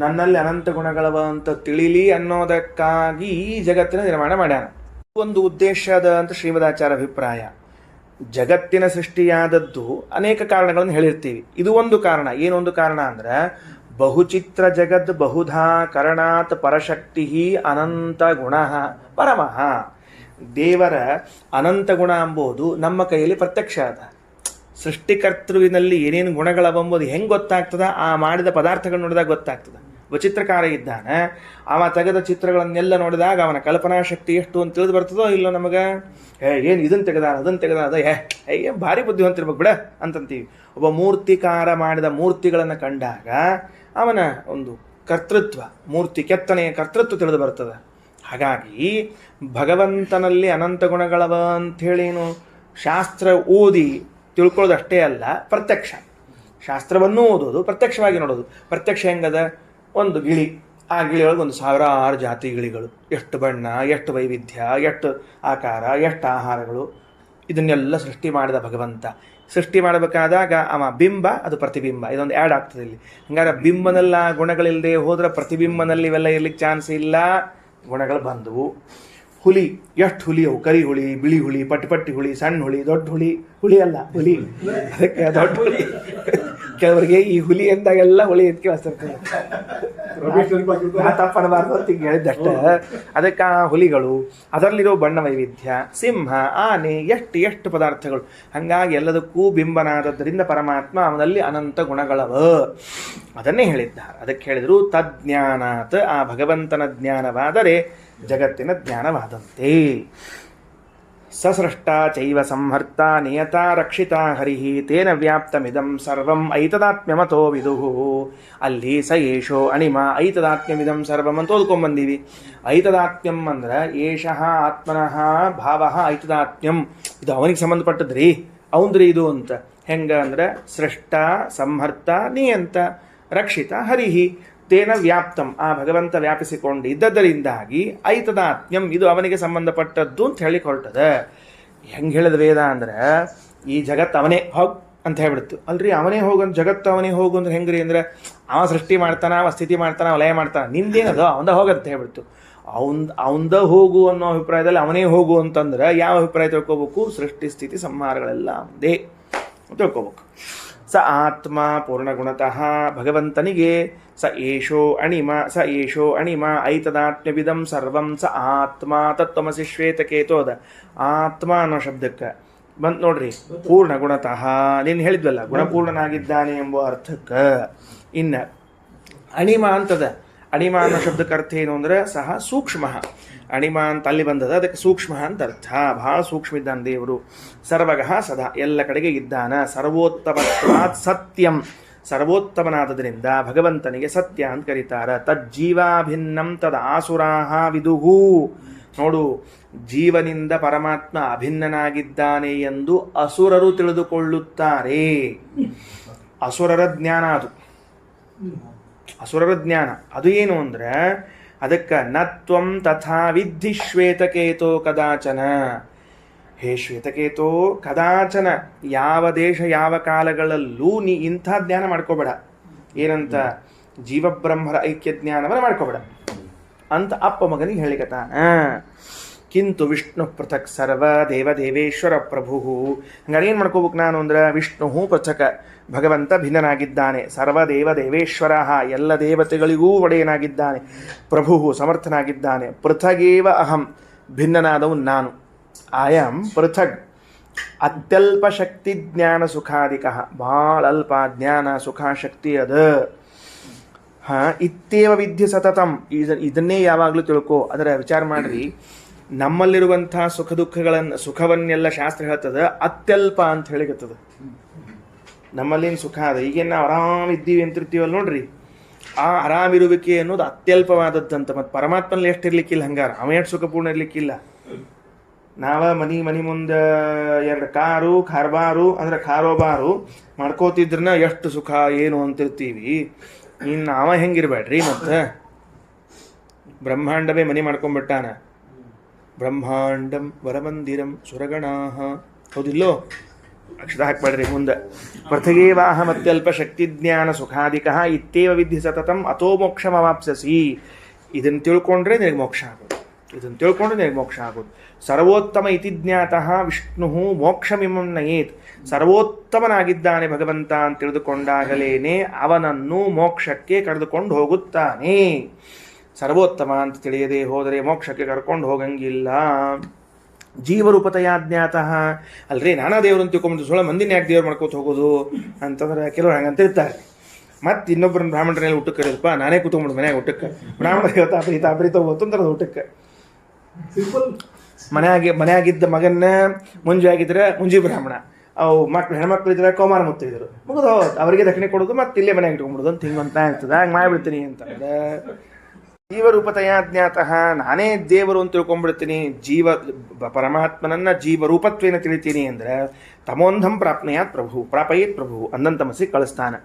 ನನ್ನಲ್ಲಿ ಅನಂತ ಗುಣಗಳವ ಅಂತ ತಿಳಿಲಿ ಅನ್ನೋದಕ್ಕಾಗಿ ಈ ಜಗತ್ತಿನ ನಿರ್ಮಾಣ ಮಾಡ್ಯಾನ. ಒಂದು ಉದ್ದೇಶ ಅದ ಅಂತ ಶ್ರೀಮದಾಚಾರ್ಯ ಅಭಿಪ್ರಾಯ. ಜಗತ್ತಿನ ಸೃಷ್ಟಿಯಾದದ್ದು ಅನೇಕ ಕಾರಣಗಳನ್ನು ಹೇಳಿರ್ತೀವಿ. ಇದು ಒಂದು ಕಾರಣ. ಏನೊಂದು ಕಾರಣ ಅಂದ್ರೆ ಬಹುಚಿತ್ರ ಜಗದ್ ಬಹುಧಾ ಕರಣಾತ್ ಪರಶಕ್ತಿ ಅನಂತ ಗುಣ ಪರಮಃ. ದೇವರ ಅನಂತ ಗುಣ ಎಂಬುದು ನಮ್ಮ ಕೈಯಲ್ಲಿ ಪ್ರತ್ಯಕ್ಷ ಅದ. ಸೃಷ್ಟಿಕರ್ತೃವಿನಲ್ಲಿ ಏನೇನು ಗುಣಗಳವೆಂಬುದು ಹೆಂಗೆ ಗೊತ್ತಾಗ್ತದ? ಆ ಮಾಡಿದ ಪದಾರ್ಥಗಳು ನೋಡಿದಾಗ ಗೊತ್ತಾಗ್ತದೆ. ವಿಚಿತ್ರಕಾರ ಇದ್ದಾನೆ, ಅವ ತೆಗೆದ ಚಿತ್ರಗಳನ್ನೆಲ್ಲ ನೋಡಿದಾಗ ಅವನ ಕಲ್ಪನಾ ಶಕ್ತಿ ಎಷ್ಟು ಅಂತ ತಿಳಿದು ಬರ್ತದೋ ಇಲ್ಲೋ ನಮಗೆ. ಏನು ಇದನ್ನು ತೆಗೆದಾನ ಅದನ್ನು ತೆಗೆದಾನ, ಏನು ಭಾರಿ ಬುದ್ಧಿವಂತಿರ್ಬೇಕು ಬಿಡ ಅಂತಂತೀವಿ. ಒಬ್ಬ ಮೂರ್ತಿಕಾರ ಮಾಡಿದ ಮೂರ್ತಿಗಳನ್ನು ಕಂಡಾಗ ಅವನ ಒಂದು ಕರ್ತೃತ್ವ, ಮೂರ್ತಿ ಕೆತ್ತನೆಯ ಕರ್ತೃತ್ವ ತಿಳಿದು ಬರ್ತದೆ. ಹಾಗಾಗಿ ಭಗವಂತನಲ್ಲಿ ಅನಂತ ಗುಣಗಳವ ಅಂಥೇಳೇನು ಶಾಸ್ತ್ರ ಓದಿ ತಿಳ್ಕೊಳ್ಳೋದಷ್ಟೇ ಅಲ್ಲ, ಪ್ರತ್ಯಕ್ಷ. ಶಾಸ್ತ್ರವನ್ನೂ ಓದೋದು, ಪ್ರತ್ಯಕ್ಷವಾಗಿ ನೋಡೋದು. ಪ್ರತ್ಯಕ್ಷ ಹೆಂಗದ? ಒಂದು ಗಿಳಿ, ಆ ಗಿಳಿಯೊಳಗೆ ಒಂದು ಸಾವಿರಾರು ಜಾತಿ ಗಿಳಿಗಳು, ಎಷ್ಟು ಬಣ್ಣ, ಎಷ್ಟು ವೈವಿಧ್ಯ, ಎಷ್ಟು ಆಕಾರ, ಎಷ್ಟು ಆಹಾರಗಳು, ಇದನ್ನೆಲ್ಲ ಸೃಷ್ಟಿ ಮಾಡಿದ ಭಗವಂತ. ಸೃಷ್ಟಿ ಮಾಡಬೇಕಾದಾಗ ಅವ ಬಿಂಬ, ಅದು ಪ್ರತಿಬಿಂಬ, ಇದೊಂದು ಆ್ಯಡ್ ಆಗ್ತದೆ ಇಲ್ಲಿ. ಹಂಗಾರೆ ಬಿಂಬನೆಲ್ಲ ಗುಣಗಳಿಲ್ಲದೆ ಹೋದ್ರೆ ಪ್ರತಿಬಿಂಬನಲ್ಲಿ ಇವೆಲ್ಲ ಇರ್ಲಿಕ್ಕೆ ಚಾನ್ಸ್ ಇಲ್ಲ, ಗುಣಗಳು ಬಂದವು. ಹುಲಿ, ಎಷ್ಟು ಹುಲಿ ಅವು, ಕರಿ ಹುಳಿ, ಬಿಳಿ ಹುಳಿ, ಪಟ್ಟಿ ಹುಳಿ, ಸಣ್ಣ ಹುಳಿ, ದೊಡ್ಡ ಹುಳಿ, ಹುಳಿ ಅಲ್ಲ ಹುಲಿ, ಅದಕ್ಕೆ ದೊಡ್ಡ ಹುಲಿ. ಕೆಲವರಿಗೆ ಈ ಹುಲಿ ಅಂದಾಗೆಲ್ಲ ಹುಳಿ ಎತ್ಕೆ ವಸ್ತಿರ್ತದೆ, ತಪ್ಪನಬಾರ್ದು ಅಂತ ಈಗ ಹೇಳಿದ್ದಷ್ಟೇ. ಅದಕ್ಕೆ ಆ ಹುಲಿಗಳು, ಅದರಲ್ಲಿರೋ ಬಣ್ಣ ವೈವಿಧ್ಯ, ಸಿಂಹ, ಆನೆ, ಎಷ್ಟು ಪದಾರ್ಥಗಳು. ಹಾಗಾಗಿ ಎಲ್ಲದಕ್ಕೂ ಬಿಂಬನಾದದ್ದರಿಂದ ಪರಮಾತ್ಮ ಅವನಲ್ಲಿ ಅನಂತ ಗುಣಗಳವ, ಅದನ್ನೇ ಹೇಳಿದ್ದಾರೆ. ಅದಕ್ಕೆ ಹೇಳಿದರು ತಜ್ಞಾನಾತ್, ಆ ಭಗವಂತನ ಜ್ಞಾನವಾದರೆ ಜಗತ್ತಿನ ಜ್ಞಾನವಾದಂತೆ. ಸಸೃಷ್ಟ ಚೈವ ಸಂಹರ್ತ ನಿಯತ ರಕ್ಷಿತ ಹರಿಃ ತೇನ ವ್ಯಾಪ್ತಮಿದಂ ಸರ್ವಂ ಐತದಾತ್ಮ್ಯಮತೋ ವಿದುಃ. ಅಲ್ಲಿ ಸ ಏಷೋ ಅಣಿಮ ಐತದಾತ್ಮ್ಯಮಿದಂ ಸರ್ವಂ ಅಂತ ಓದ್ಕೊಂಡ್ಬಂದೀವಿ. ಐತದಾತ್ಮ್ಯಂ ಅಂದ್ರೆ ಏಷಃ ಆತ್ಮನಃ ಭಾವ ಐತದಾತ್ಮ್ಯಂ, ಇದು ಅವನಿಗೆ ಸಂಬಂಧಪಟ್ಟದ್ರಿ, ಅವಂದ್ರಿ ಇದು ಅಂತ. ಹೆಂಗ ಅಂದ್ರೆ ಸೃಷ್ಟ ಸಂಹರ್ತ ನಿಯಂತ ರಕ್ಷಿತ ಹರಿಃ ತೇನ ವ್ಯಾಪ್ತಂ, ಆ ಭಗವಂತ ವ್ಯಾಪಿಸಿಕೊಂಡಿದ್ದರಿಂದಾಗಿ ಐತದಾತ್ಮ್ಯಂ, ಇದು ಅವನಿಗೆ ಸಂಬಂಧಪಟ್ಟದ್ದು ಅಂತ ಹೇಳಿಕ್ ಹೊರಟದ. ಹೆಂಗೆ ಹೇಳಿದ ವೇದ ಅಂದ್ರೆ ಈ ಜಗತ್ತು ಅವನೇ ಹೋಗ್ ಅಂತ ಹೇಳ್ಬಿಡ್ತು. ಅಲ್ರಿ ಅವನೇ ಹೋಗಂತ, ಜಗತ್ತು ಅವನೇ ಹೋಗು ಅಂದ್ರೆ ಹೆಂಗ್ರಿ ಅಂದ್ರೆ ಅವ ಸೃಷ್ಟಿ ಮಾಡ್ತಾನ, ಅವ ಸ್ಥಿತಿ ಮಾಡ್ತಾನ, ಅವ ಲಯ ಮಾಡ್ತಾನ, ನಿಂದೇನದು ಅವಂದ ಹೋಗಂತ ಹೇಳ್ಬಿಡ್ತು. ಅವಂದ ಹೋಗು ಅನ್ನೋ ಅಭಿಪ್ರಾಯದಲ್ಲಿ ಅವನೇ ಹೋಗು ಅಂತಂದ್ರೆ ಯಾವ ಅಭಿಪ್ರಾಯ ತಿಳ್ಕೊಬೇಕು? ಸೃಷ್ಟಿ ಸ್ಥಿತಿ ಸಂಹಾರಗಳೆಲ್ಲ ಒಂದೇ ತಿಳ್ಕೊಬೇಕು. ಸ ಆತ್ಮ ಪೂರ್ಣಗುಣತಃ, ಭಗವಂತನಿಗೆ ಸ ಏಷೋ ಅಣಿಮ ಐತದಾತ್ಮ್ಯವಿದಂ ಸರ್ವಂ ಸ ಆತ್ಮ ತತ್ವಮಸಿ ಶ್ವೇತಕೇತೋದ. ಆತ್ಮ ಅನ್ನೋ ಶಬ್ದಕ್ಕೆ ಬಂತು ನೋಡ್ರಿ, ಪೂರ್ಣಗುಣತಃ, ನೀನು ಹೇಳಿದ್ವಲ್ಲ ಗುಣಪೂರ್ಣನಾಗಿದ್ದಾನೆ ಎಂಬ ಅರ್ಥಕ್ಕೆ. ಇನ್ನು ಅಣಿಮ ಅಂತದ, ಅಣಿಮ ಅನ್ನೋ ಶಬ್ದಕ್ಕೆ ಅರ್ಥ ಏನು ಅಂದ್ರೆ ಸಹ ಸೂಕ್ಷ್ಮ. ಅಣಿಮ ಅಂತ ಅಲ್ಲಿ ಬಂದದ, ಅದಕ್ಕೆ ಸೂಕ್ಷ್ಮ ಅಂತ ಅರ್ಥ. ಬಹಳ ಸೂಕ್ಷ್ಮ ಇದ್ದಾನೆ ದೇವರು. ಸರ್ವಗಃ ಸದಾ, ಎಲ್ಲ ಕಡೆಗೆ ಇದ್ದಾನ. ಸರ್ವೋತ್ತಮತ್ವಾತ್ ಸತ್ಯಂ, ಸರ್ವೋತ್ತಮನಾದದ್ರಿಂದ ಭಗವಂತನಿಗೆ ಸತ್ಯ ಅಂತ ಕರೀತಾರ. ತಜ್ಜೀವಾಭಿನ್ನಂ ತದ್ ಆಸುರಾಹ ವಿದುಹು. ನೋಡು, ಜೀವನಿಂದ ಪರಮಾತ್ಮ ಅಭಿನ್ನನಾಗಿದ್ದಾನೆ ಎಂದು ಅಸುರರು ತಿಳಿದುಕೊಳ್ಳುತ್ತಾರೆ. ಅಸುರರ ಜ್ಞಾನ ಅದು, ಅಸುರರ ಜ್ಞಾನ ಅದು ಏನು ಅಂದ್ರೆ ಅದಕ್ಕೆ ನತ್ವಂ ತಥಾ ವಿದ್ಧಿ ಶ್ವೇತಕೇತೋ ಕದಾಚನ. ಹೇ ಶ್ವೇತಕೇತೋ, ಕದಾಚನ, ಯಾವ ದೇಶ ಯಾವ ಕಾಲಗಳಲ್ಲೂ ನೀ ಇಂಥ ಜ್ಞಾನ ಮಾಡ್ಕೋಬೇಡ. ಏನಂತ? ಜೀವಬ್ರಹ್ಮರ ಐಕ್ಯ ಜ್ಞಾನವನ್ನು ಮಾಡ್ಕೋಬೇಡ ಅಂತ ಅಪ್ಪ ಮಗನಿಗೆ ಹೇಳಿಕತಾನ. ಕಿಂತು ವಿಷ್ಣು ಪೃಥಕ್ ಸರ್ವ ದೇವದೇವೇಶ್ವರ ಪ್ರಭು. ಹಂಗಾರೆ ಏನು ಮಾಡ್ಕೋಬೇಕು ನಾನು ಅಂದ್ರೆ, ವಿಷ್ಣು ಪೃಥಕ, ಭಗವಂತ ಭಿನ್ನನಾಗಿದ್ದಾನೆ. ಸರ್ವದೇವ ದೇವೇಶ್ವರ, ಎಲ್ಲ ದೇವತೆಗಳಿಗೂ ಒಡೆಯನಾಗಿದ್ದಾನೆ. ಪ್ರಭು ಸಮರ್ಥನಾಗಿದ್ದಾನೆ. ಪೃಥಗೇವ ಅಹಂ, ಭಿನ್ನನಾದವು ನಾನು. ಆಯಂ ಪೃಥಗ್. ಅತ್ಯಲ್ಪ ಶಕ್ತಿ ಜ್ಞಾನ ಸುಖಾಧಿಕ, ಭಾಳ ಅಲ್ಪ ಜ್ಞಾನ ಸುಖ ಶಕ್ತಿ ಅದ. ಇತ್ತೇವ ವಿದ್ಯೆ ಸತತಂ, ಇದನ್ನೇ ಯಾವಾಗಲೂ ತಿಳ್ಕೊ. ಅದರ ವಿಚಾರ ಮಾಡ್ರಿ. ನಮ್ಮಲ್ಲಿರುವಂಥ ಸುಖ ದುಃಖಗಳನ್ನು, ಸುಖವನ್ನೆಲ್ಲ ಶಾಸ್ತ್ರ ಹೇಳ್ತದ ಅತ್ಯಲ್ಪ ಅಂತ ಹೇಳಿಕತ್ತದ. ನಮ್ಮಲ್ಲೇನು ಸುಖ ಅದ, ಈಗೇನು ನಾವು ಆರಾಮಿದ್ದೀವಿ ಅಂತಿರ್ತೀವಲ್ಲ ನೋಡ್ರಿ, ಆ ಆರಾಮಿರುವಿಕೆ ಅನ್ನೋದು ಅತ್ಯಲ್ಪವಾದದ್ದಂತ. ಮತ್ತು ಪರಮಾತ್ಮನಲ್ಲಿ ಎಷ್ಟು ಇರ್ಲಿಕ್ಕಿಲ್ಲ, ಹಂಗಾರ ಅವ ಎಷ್ಟು ಸುಖಪೂರ್ಣ ಇರ್ಲಿಕ್ಕಿಲ್ಲ. ನಾವ ಮನಿ ಮುಂದೆ 2 ಕಾರು ಖಾರ್ಬಾರು ಅಂದ್ರೆ ಖಾರೋಬಾರು ಮಾಡ್ಕೋತಿದ್ರನ್ನ ಎಷ್ಟು ಸುಖ ಏನು ಅಂತಿರ್ತೀವಿ. ಇನ್ನು ಅವ ಹೆಂಗಿರ್ಬೇಡ್ರಿ. ಮತ್ತು ಬ್ರಹ್ಮಾಂಡವೇ ಮನೆ ಮಾಡ್ಕೊಂಡ್ಬಿಟ್ಟಾನ. ಬ್ರಹ್ಮಾಂಡಂ ವರಮಂದಿರಂ ಸುರಗಣಾಹ, ಹೌದಿಲ್ಲೋ? ಅಕ್ಷರ ಹಾಕ್ಬೇಡ್ರಿ ಮುಂದೆ. ಪೃಥಗೇವಾಹಮತ್ಯಲ್ಪ ಶಕ್ತಿಜ್ಞಾನ ಸುಖಾಧಿಕ ಇತ್ತೇವ ವಿಧಿ ಸತತಂ ಅಥೋ ಮೋಕ್ಷಮವಾಪ್ಸ್ಯಸಿ. ಇದನ್ನು ತಿಳ್ಕೊಂಡ್ರೆ ನಿನಗೆ ಮೋಕ್ಷ ಆಗೋದು, ಇದನ್ನು ತಿಳ್ಕೊಂಡ್ರೆ ನಿನಗೆ ಮೋಕ್ಷ ಆಗೋದು. ಸರ್ವೋತ್ತಮ ಇತಿ ಜ್ಞಾತಃ ವಿಷ್ಣು ಮೋಕ್ಷಮಿಮಂ ನಯೇತ್. ಸರ್ವೋತ್ತಮನಾಗಿದ್ದಾನೆ ಭಗವಂತ ಅಂತ ತಿಳಿದುಕೊಂಡಾಗಲೇನೆ ಅವನನ್ನು ಮೋಕ್ಷಕ್ಕೆ ಕರೆದುಕೊಂಡು ಹೋಗುತ್ತಾನೆ. ಸರ್ವೋತ್ತಮ ಅಂತ ತಿಳಿಯದೆ ಹೋದರೆ ಮೋಕ್ಷಕ್ಕೆ ಕರ್ಕೊಂಡು ಹೋಗಂಗಿಲ್ಲ. ಜೀವರೂಪತೆಯ ಜ್ಞಾತಃ, ಅಲ್ರಿ ನಾನಾ ದೇವರು ಅಂತ ತಿಳ್ಕೊಂಡ್ಬಿಟ್ಟು ಸೊಳ್ಳೆ ಮಂದಿನ ಯಾಕೆ ದೇವ್ರು ಮಾಡ್ಕೋತ ಹೋಗೋದು ಅಂತಂದ್ರೆ ಕೆಲವರು ಹಂಗಂತ ಇರ್ತಾರೆ. ಮತ್ತು ಇನ್ನೊಬ್ಬರನ್ನ ಬ್ರಾಹ್ಮಣರಲ್ಲಿ ಊಟಕ್ಕೆ ಕರೆಯಲ್ಪ, ನಾನೇ ಕೂತ್ಕೊಂಡ್ಬಿಡು ಮನ್ಯಾಗ ಊಟಕ್ಕೆ. ಬ್ರಾಹ್ಮಣ ಹೇಳ್ತಾ ಅಪ್ರೀತ ಹೋಗ್ತಂದ್ರೆ ಊಟಕ್ಕೆ. ಮನೆಯಾಗಿದ್ದ ಮಗನ್ನ ಮುಂಜಿ ಆಗಿದ್ರೆ ಮುಂಜಿ ಬ್ರಾಹ್ಮಣ, ಅವು ಮಕ್ಳು ಹೆಣ್ಮಕ್ಳು ಇದ್ರೆ ಕೌಮಾರ ಮುತ್ತಿದ್ರು, ಮುಗಿದು ಅವರಿಗೆ ದಕ್ಷಿಣೆ ಕೊಡೋದು, ಮತ್ತೆ ಇಲ್ಲೇ ಮನೆಯಾಗ ಇಟ್ಕೊಂಡ್ಬಿಡೋದು ಅಂತ ಹಿಂಗೆ ಅಂತ ಇರ್ತದೆ. ಹಂಗೆ ಮಾಡಿಬಿಡ್ತೀನಿ ಅಂತಂದ್ರೆ ಜೀವರೂಪತೆಯ ಜ್ಞಾತಃ, ನಾನೇ ದೇವರು ಅಂತ ತಿಳ್ಕೊಂಡ್ಬಿಡ್ತೀನಿ, ಪರಮಾತ್ಮನನ್ನ ಜೀವರೂಪತ್ವೇನ ತಿಳಿತೀನಿ ಅಂದ್ರೆ ತಮೋಂಧಂ ಪ್ರಾಪ್ನಯಾತ್ ಪ್ರಭು ಪ್ರಾಪಯೇತ್ ಪ್ರಭು ಅಂದಂತಮಸಿ ಕಳಿಸ್ತಾನೆ.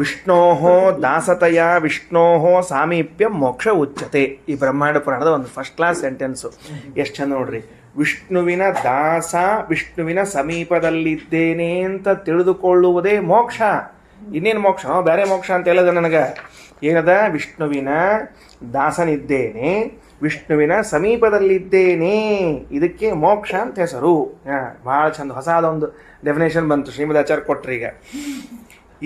ವಿಷ್ಣೋಹೋ ದಾಸತೆಯ ವಿಷ್ಣೋಹೋ ಸಾಮೀಪ್ಯ ಮೋಕ್ಷ ಉಚ್ಯತೆ. ಈ ಬ್ರಹ್ಮಾಂಡ ಪುರಾಣದ ಒಂದು ಫಸ್ಟ್ ಕ್ಲಾಸ್ ಸೆಂಟೆನ್ಸು. ಎಷ್ಟು ಚಂದ ನೋಡ್ರಿ. ವಿಷ್ಣುವಿನ ದಾಸ, ವಿಷ್ಣುವಿನ ಸಮೀಪದಲ್ಲಿದ್ದೇನೆ ಅಂತ ತಿಳಿದುಕೊಳ್ಳುವುದೇ ಮೋಕ್ಷ. ಇನ್ನೇನು ಮೋಕ್ಷ? ಬೇರೆ ಮೋಕ್ಷ ಅಂತ ಹೇಳದ ನನಗೆ. ಏನದ? ವಿಷ್ಣುವಿನ ದಾಸನಿದ್ದೇನೆ, ವಿಷ್ಣುವಿನ ಸಮೀಪದಲ್ಲಿದ್ದೇನೆ, ಇದಕ್ಕೆ ಮೋಕ್ಷ ಅಂತ ಹೆಸರು. ಭಾಳ ಚಂದ ಹೊಸದೊಂದು ಡೆಫಿನೇಷನ್ ಬಂತು, ಶ್ರೀಮದಾಚಾರ್ಯ ಕೊಟ್ರಿ. ಈಗ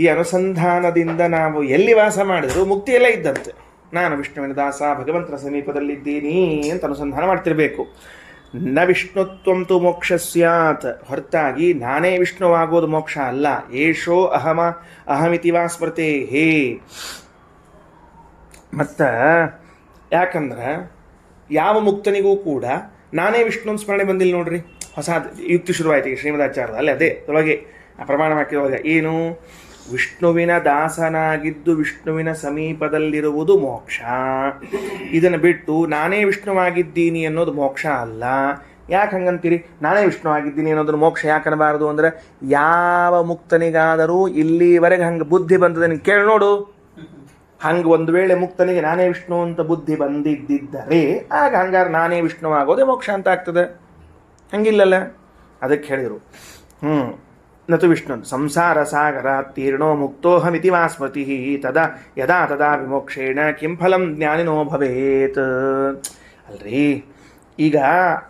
ಈ ಅನುಸಂಧಾನದಿಂದ ನಾವು ಎಲ್ಲಿ ವಾಸ ಮಾಡಿದ್ರು ಮುಕ್ತಿಯೆಲ್ಲ ಇದ್ದಂತೆ. ನಾನು ವಿಷ್ಣುವಿನ ದಾಸ, ಭಗವಂತನ ಸಮೀಪದಲ್ಲಿದ್ದೀನಿ ಅಂತ ಅನುಸಂಧಾನ ಮಾಡ್ತಿರ್ಬೇಕು. ನ ವಿಷ್ಣುತ್ವಂತು ಮೋಕ್ಷ ಸ್ಯಾತ್, ಹೊರತಾಗಿ ನಾನೇ ವಿಷ್ಣುವಾಗೋದು ಮೋಕ್ಷ ಅಲ್ಲ. ಏಷೋ ಅಹಮಿತಿ ವಾ ಸ್ಮೃತೆ ಹೇ. ಮತ್ತು ಯಾಕಂದ್ರೆ ಯಾವ ಮುಕ್ತನಿಗೂ ಕೂಡ ನಾನೇ ವಿಷ್ಣು ಸ್ಮರಣೆ ಬಂದಿಲ್ಲ ನೋಡ್ರಿ. ಹೊಸ ಯುಕ್ತಿ ಶುರುವಾಯ್ತು ಈಗ ಶ್ರೀಮದಾಚಾರ್ಯ ಅಲ್ಲಿ. ಅದೇ ಒಳಗೆ ಪ್ರಮಾಣ ಹಾಕಿರುವಾಗ ಏನು? ವಿಷ್ಣುವಿನ ದಾಸನಾಗಿದ್ದು ವಿಷ್ಣುವಿನ ಸಮೀಪದಲ್ಲಿರುವುದು ಮೋಕ್ಷ. ಇದನ್ನು ಬಿಟ್ಟು ನಾನೇ ವಿಷ್ಣುವಾಗಿದ್ದೀನಿ ಅನ್ನೋದು ಮೋಕ್ಷ ಅಲ್ಲ. ಯಾಕೆ ಹಂಗಂತೀರಿ? ನಾನೇ ವಿಷ್ಣು ಆಗಿದ್ದೀನಿ ಅನ್ನೋದನ್ನು ಮೋಕ್ಷ ಯಾಕೆ ಅನ್ನಬಾರದು ಅಂದರೆ, ಯಾವ ಮುಕ್ತನಿಗಾದರೂ ಇಲ್ಲಿವರೆಗೆ ಹಂಗೆ ಬುದ್ಧಿ ಬಂದದೆ ನೀನು ಕೇಳಿ ನೋಡು. ಹಂಗೆ ಒಂದು ವೇಳೆ ಮುಕ್ತನಿಗೆ ನಾನೇ ವಿಷ್ಣು ಅಂತ ಬುದ್ಧಿ ಬಂದಿದ್ದರೆ ಆಗ ಹಂಗಾರೆ ನಾನೇ ವಿಷ್ಣು ಆಗೋದೇ ಮೋಕ್ಷ ಅಂತ ಆಗ್ತದೆ. ಹಂಗಿಲ್ಲಲ್ಲ. ಅದಕ್ಕೆ ಹೇಳಿದರು ನತು ವಿಷ್ಣು ಸಂಸಾರ ಸಾಗರ ತೀರ್ಣೋ ಮುಕ್ತೋಹಮಿತಿ ವಾ ಸ್ಮೃತಿ ತದಾ ಯದಾ ತದಾ ವಿಮೋಕ್ಷೇಣ ಕಿಂ ಫಲಂ ಜ್ಞಾನಿನೋ ಭವೇತ್. ಅಲ್ರಿ, ಈಗ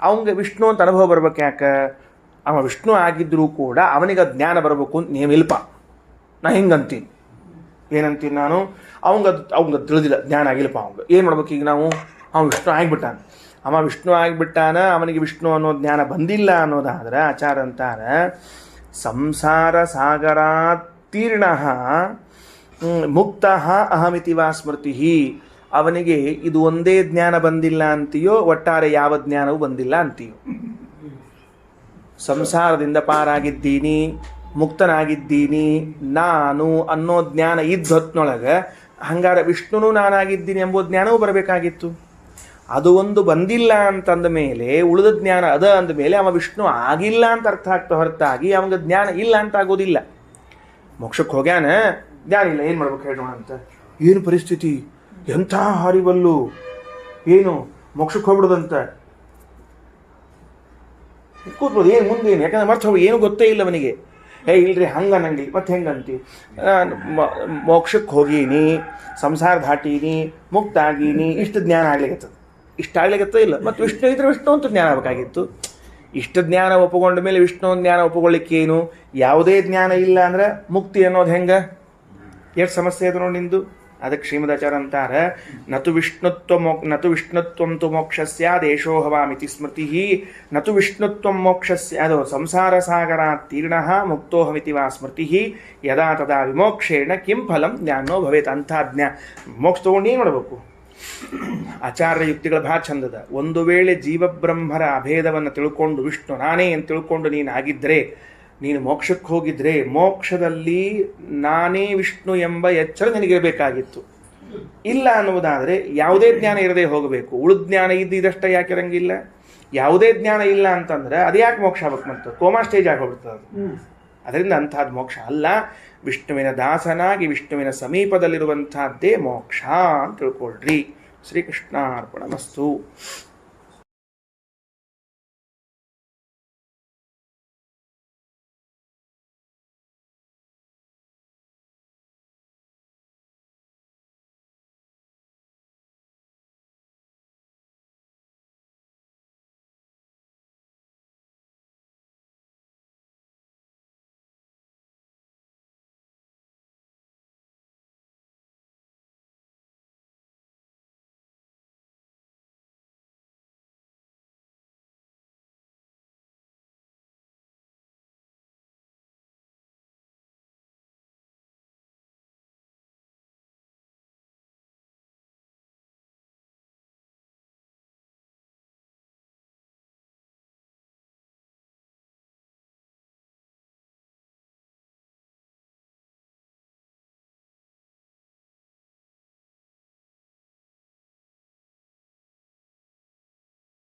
ಅವಂಗೆ ವಿಷ್ಣು ಅಂತ ಅನುಭವ ಬರ್ಬೇಕು. ಯಾಕೆ? ಅವ ವಿಷ್ಣು ಆಗಿದ್ದರೂ ಕೂಡ ಅವನಿಗೆ ಜ್ಞಾನ ಬರಬೇಕು ಅಂತ ನೀವಿಲ್ಪ. ನಾ ಹಿಂಗಂತೀನಿ. ಏನಂತೀನಿ ನಾನು? ಅವಂಗ ತಿಳಿದಿಲ್ಲ, ಜ್ಞಾನ ಆಗಿಲ್ಲಪ್ಪ. ಅವಂಗ ಏನು ಮಾಡ್ಬೇಕು ಈಗ ನಾವು? ಅವ ವಿಷ್ಣು ಆಗಿಬಿಟ್ಟಾನ. ಅವ ವಿಷ್ಣು ಆಗಿಬಿಟ್ಟಾನ, ಅವನಿಗೆ ವಿಷ್ಣು ಅನ್ನೋ ಜ್ಞಾನ ಬಂದಿಲ್ಲ ಅನ್ನೋದಾದ್ರೆ ಆಚಾರ ಅಂತಾರೆ ಸಂಸಾರ ಸಾಗರಾತ್ತೀರ್ಣ ಮುಕ್ತ ಅಹಮಿತಿ ವಾ ಸ್ಮೃತಿ. ಅವನಿಗೆ ಇದು ಒಂದೇ ಜ್ಞಾನ ಬಂದಿಲ್ಲ ಅಂತೀಯೋ, ಒಟ್ಟಾರೆ ಯಾವ ಜ್ಞಾನವೂ ಬಂದಿಲ್ಲ ಅಂತೀಯೋ. ಸಂಸಾರದಿಂದ ಪಾರಾಗಿದ್ದೀನಿ, ಮುಕ್ತನಾಗಿದ್ದೀನಿ, ನಾನು ಅನ್ನೋ ಜ್ಞಾನ ಇದ್ದ ಹೊತ್ತಿನೊಳಗೆ ಹಂಗಾರೆ ವಿಷ್ಣುನು ನಾನಾಗಿದ್ದೀನಿ ಎಂಬುದು ಜ್ಞಾನವೂ ಬರಬೇಕಾಗಿತ್ತು. ಅದು ಒಂದು ಬಂದಿಲ್ಲ ಅಂತಂದ ಮೇಲೆ ಉಳಿದ ಜ್ಞಾನ ಅದ ಅಂದ ಮೇಲೆ ಅವ ವಿಷ್ಣು ಆಗಿಲ್ಲ ಅಂತ ಅರ್ಥ ಆಗ್ತಾ ಹೊರತಾಗಿ ಅವಂಗ ಜ್ಞಾನ ಇಲ್ಲ ಅಂತ ಆಗೋದಿಲ್ಲ. ಮೋಕ್ಷಕ್ಕೆ ಹೋಗ್ಯಾನ, ಜ್ಞಾನ ಇಲ್ಲ, ಏನು ಮಾಡ್ಬೇಕು ಹೇಳೋಣ ಅಂತ. ಏನು ಪರಿಸ್ಥಿತಿ, ಎಂಥ ಹಾರಿಬಲ್ಲು, ಏನು ಮೋಕ್ಷಕ್ಕೆ ಹೋಗ್ಬಿಡೋದಂತ ಕೂತ್ಬೋದು. ಏನು ಮುಂದೇನು? ಯಾಕಂದ್ರೆ ಮರ್ತ ಏನು ಗೊತ್ತೇ ಇಲ್ಲ ಅವನಿಗೆ. ಇಲ್ರಿ ಹಂಗ ನಂಗೆ ಮತ್ತೆ ಹೆಂಗಂತಿ? ಮೋಕ್ಷಕ್ಕೆ ಹೋಗೀನಿ, ಸಂಸಾರ ದಾಟೀನಿ, ಮುಕ್ತ ಆಗೀನಿ, ಇಷ್ಟು ಜ್ಞಾನ ಆಗ್ಲಿಕ್ಕತ್ತದ. ಇಷ್ಟ ಆಗ್ಲಿಕ್ಕತ್ತ ಇಲ್ಲ. ಮತ್ತು ವಿಷ್ಣು ಇದ್ರೆ ವಿಷ್ಣು ಅಂತ ಜ್ಞಾನ ಆಗಬೇಕಾಗಿತ್ತು. ಇಷ್ಟ ಜ್ಞಾನ ಒಪ್ಪಗೊಂಡ ಮೇಲೆ ವಿಷ್ಣು ಜ್ಞಾನ ಒಪ್ಪಗೊಳ್ಳಿಕ್ಕೇನು? ಯಾವುದೇ ಜ್ಞಾನ ಇಲ್ಲ ಅಂದ್ರೆ ಮುಕ್ತಿ ಅನ್ನೋದು ಹೆಂಗೆ? ಎಷ್ಟು ಸಮಸ್ಯೆ ಇದೆ ನೋಡಿ ನಿಂದು. ಅದಕ್ಕೆ ಶ್ರೀಮದಾಚಾರ್ಯ ಅಂತಾರೆ ನತು ವಿಷ್ಣುತ್ವಂ ತು ಮೋಕ್ಷ ಸ್ಯಾದೇಶೋ ಹವಾಮಿತಿ ಸ್ಮೃತಿ ನತು ವಿಷ್ಣುತ್ವಂ ಮೋಕ್ಷ ಸ್ಯಾದೋ ಸಂಸಾರ ಸಾಗರ ತೀರ್ಣ ಮುಕ್ತೋಹಮಿತಿ ವಾ ಸ್ಮೃತಿ ಯದಾ ತದಾ ವಿಮೋಕ್ಷೇಣ ಕಿಂ ಫಲಂ ಜ್ಞಾನೋ ಭವೇತ್. ಅಂಥ ಮೋಕ್ಷ ತೊಗೊಂಡು ಏನು ಮಾಡಬೇಕು? ಆಚಾರ್ಯ ಯುಕ್ತಿಗಳು ಭಾಳ ಚಂದದ. ಒಂದು ವೇಳೆ ಜೀವಬ್ರಹ್ಮರ ಅಭೇದವನ್ನು ತಿಳ್ಕೊಂಡು ವಿಷ್ಣು ನಾನೇ ಅಂತ ತಿಳ್ಕೊಂಡು ನೀನು ಆಗಿದ್ದರೆ, ನೀನು ಮೋಕ್ಷಕ್ಕೆ ಹೋಗಿದ್ರೆ ಮೋಕ್ಷದಲ್ಲಿ ನಾನೇ ವಿಷ್ಣು ಎಂಬ ಎಚ್ಚರ ನಿನಗಿರಬೇಕಾಗಿತ್ತು. ಇಲ್ಲ ಅನ್ನುವುದಾದರೆ ಯಾವುದೇ ಜ್ಞಾನ ಇರದೇ ಹೋಗಬೇಕು. ಉಳಿದ ಜ್ಞಾನ ಇದಷ್ಟೇ ಯಾಕೆ ಇರಂಗಿಲ್ಲ? ಯಾವುದೇ ಜ್ಞಾನ ಇಲ್ಲ ಅಂತಂದ್ರೆ ಅದು ಯಾಕೆ ಮೋಕ್ಷ ಆಗ್ಬೇಕು? ಮತ್ತು ಕೋಮಾ ಸ್ಟೇಜ್ ಆಗೋಗ್ಬಿಡ್ತದೆ ಅದು. ಅದರಿಂದ ಅಂಥದ್ದು ಮೋಕ್ಷ ಅಲ್ಲ. ವಿಷ್ಣುವಿನ ದಾಸನಾಗಿ ವಿಷ್ಣುವಿನ ಸಮೀಪದಲ್ಲಿರುವಂಥದ್ದೇ ಮೋಕ್ಷ ಅಂತ ತಿಳ್ಕೊಳ್ರಿ. ಶ್ರೀಕೃಷ್ಣಾರ್ಪಣಮಸ್ತು.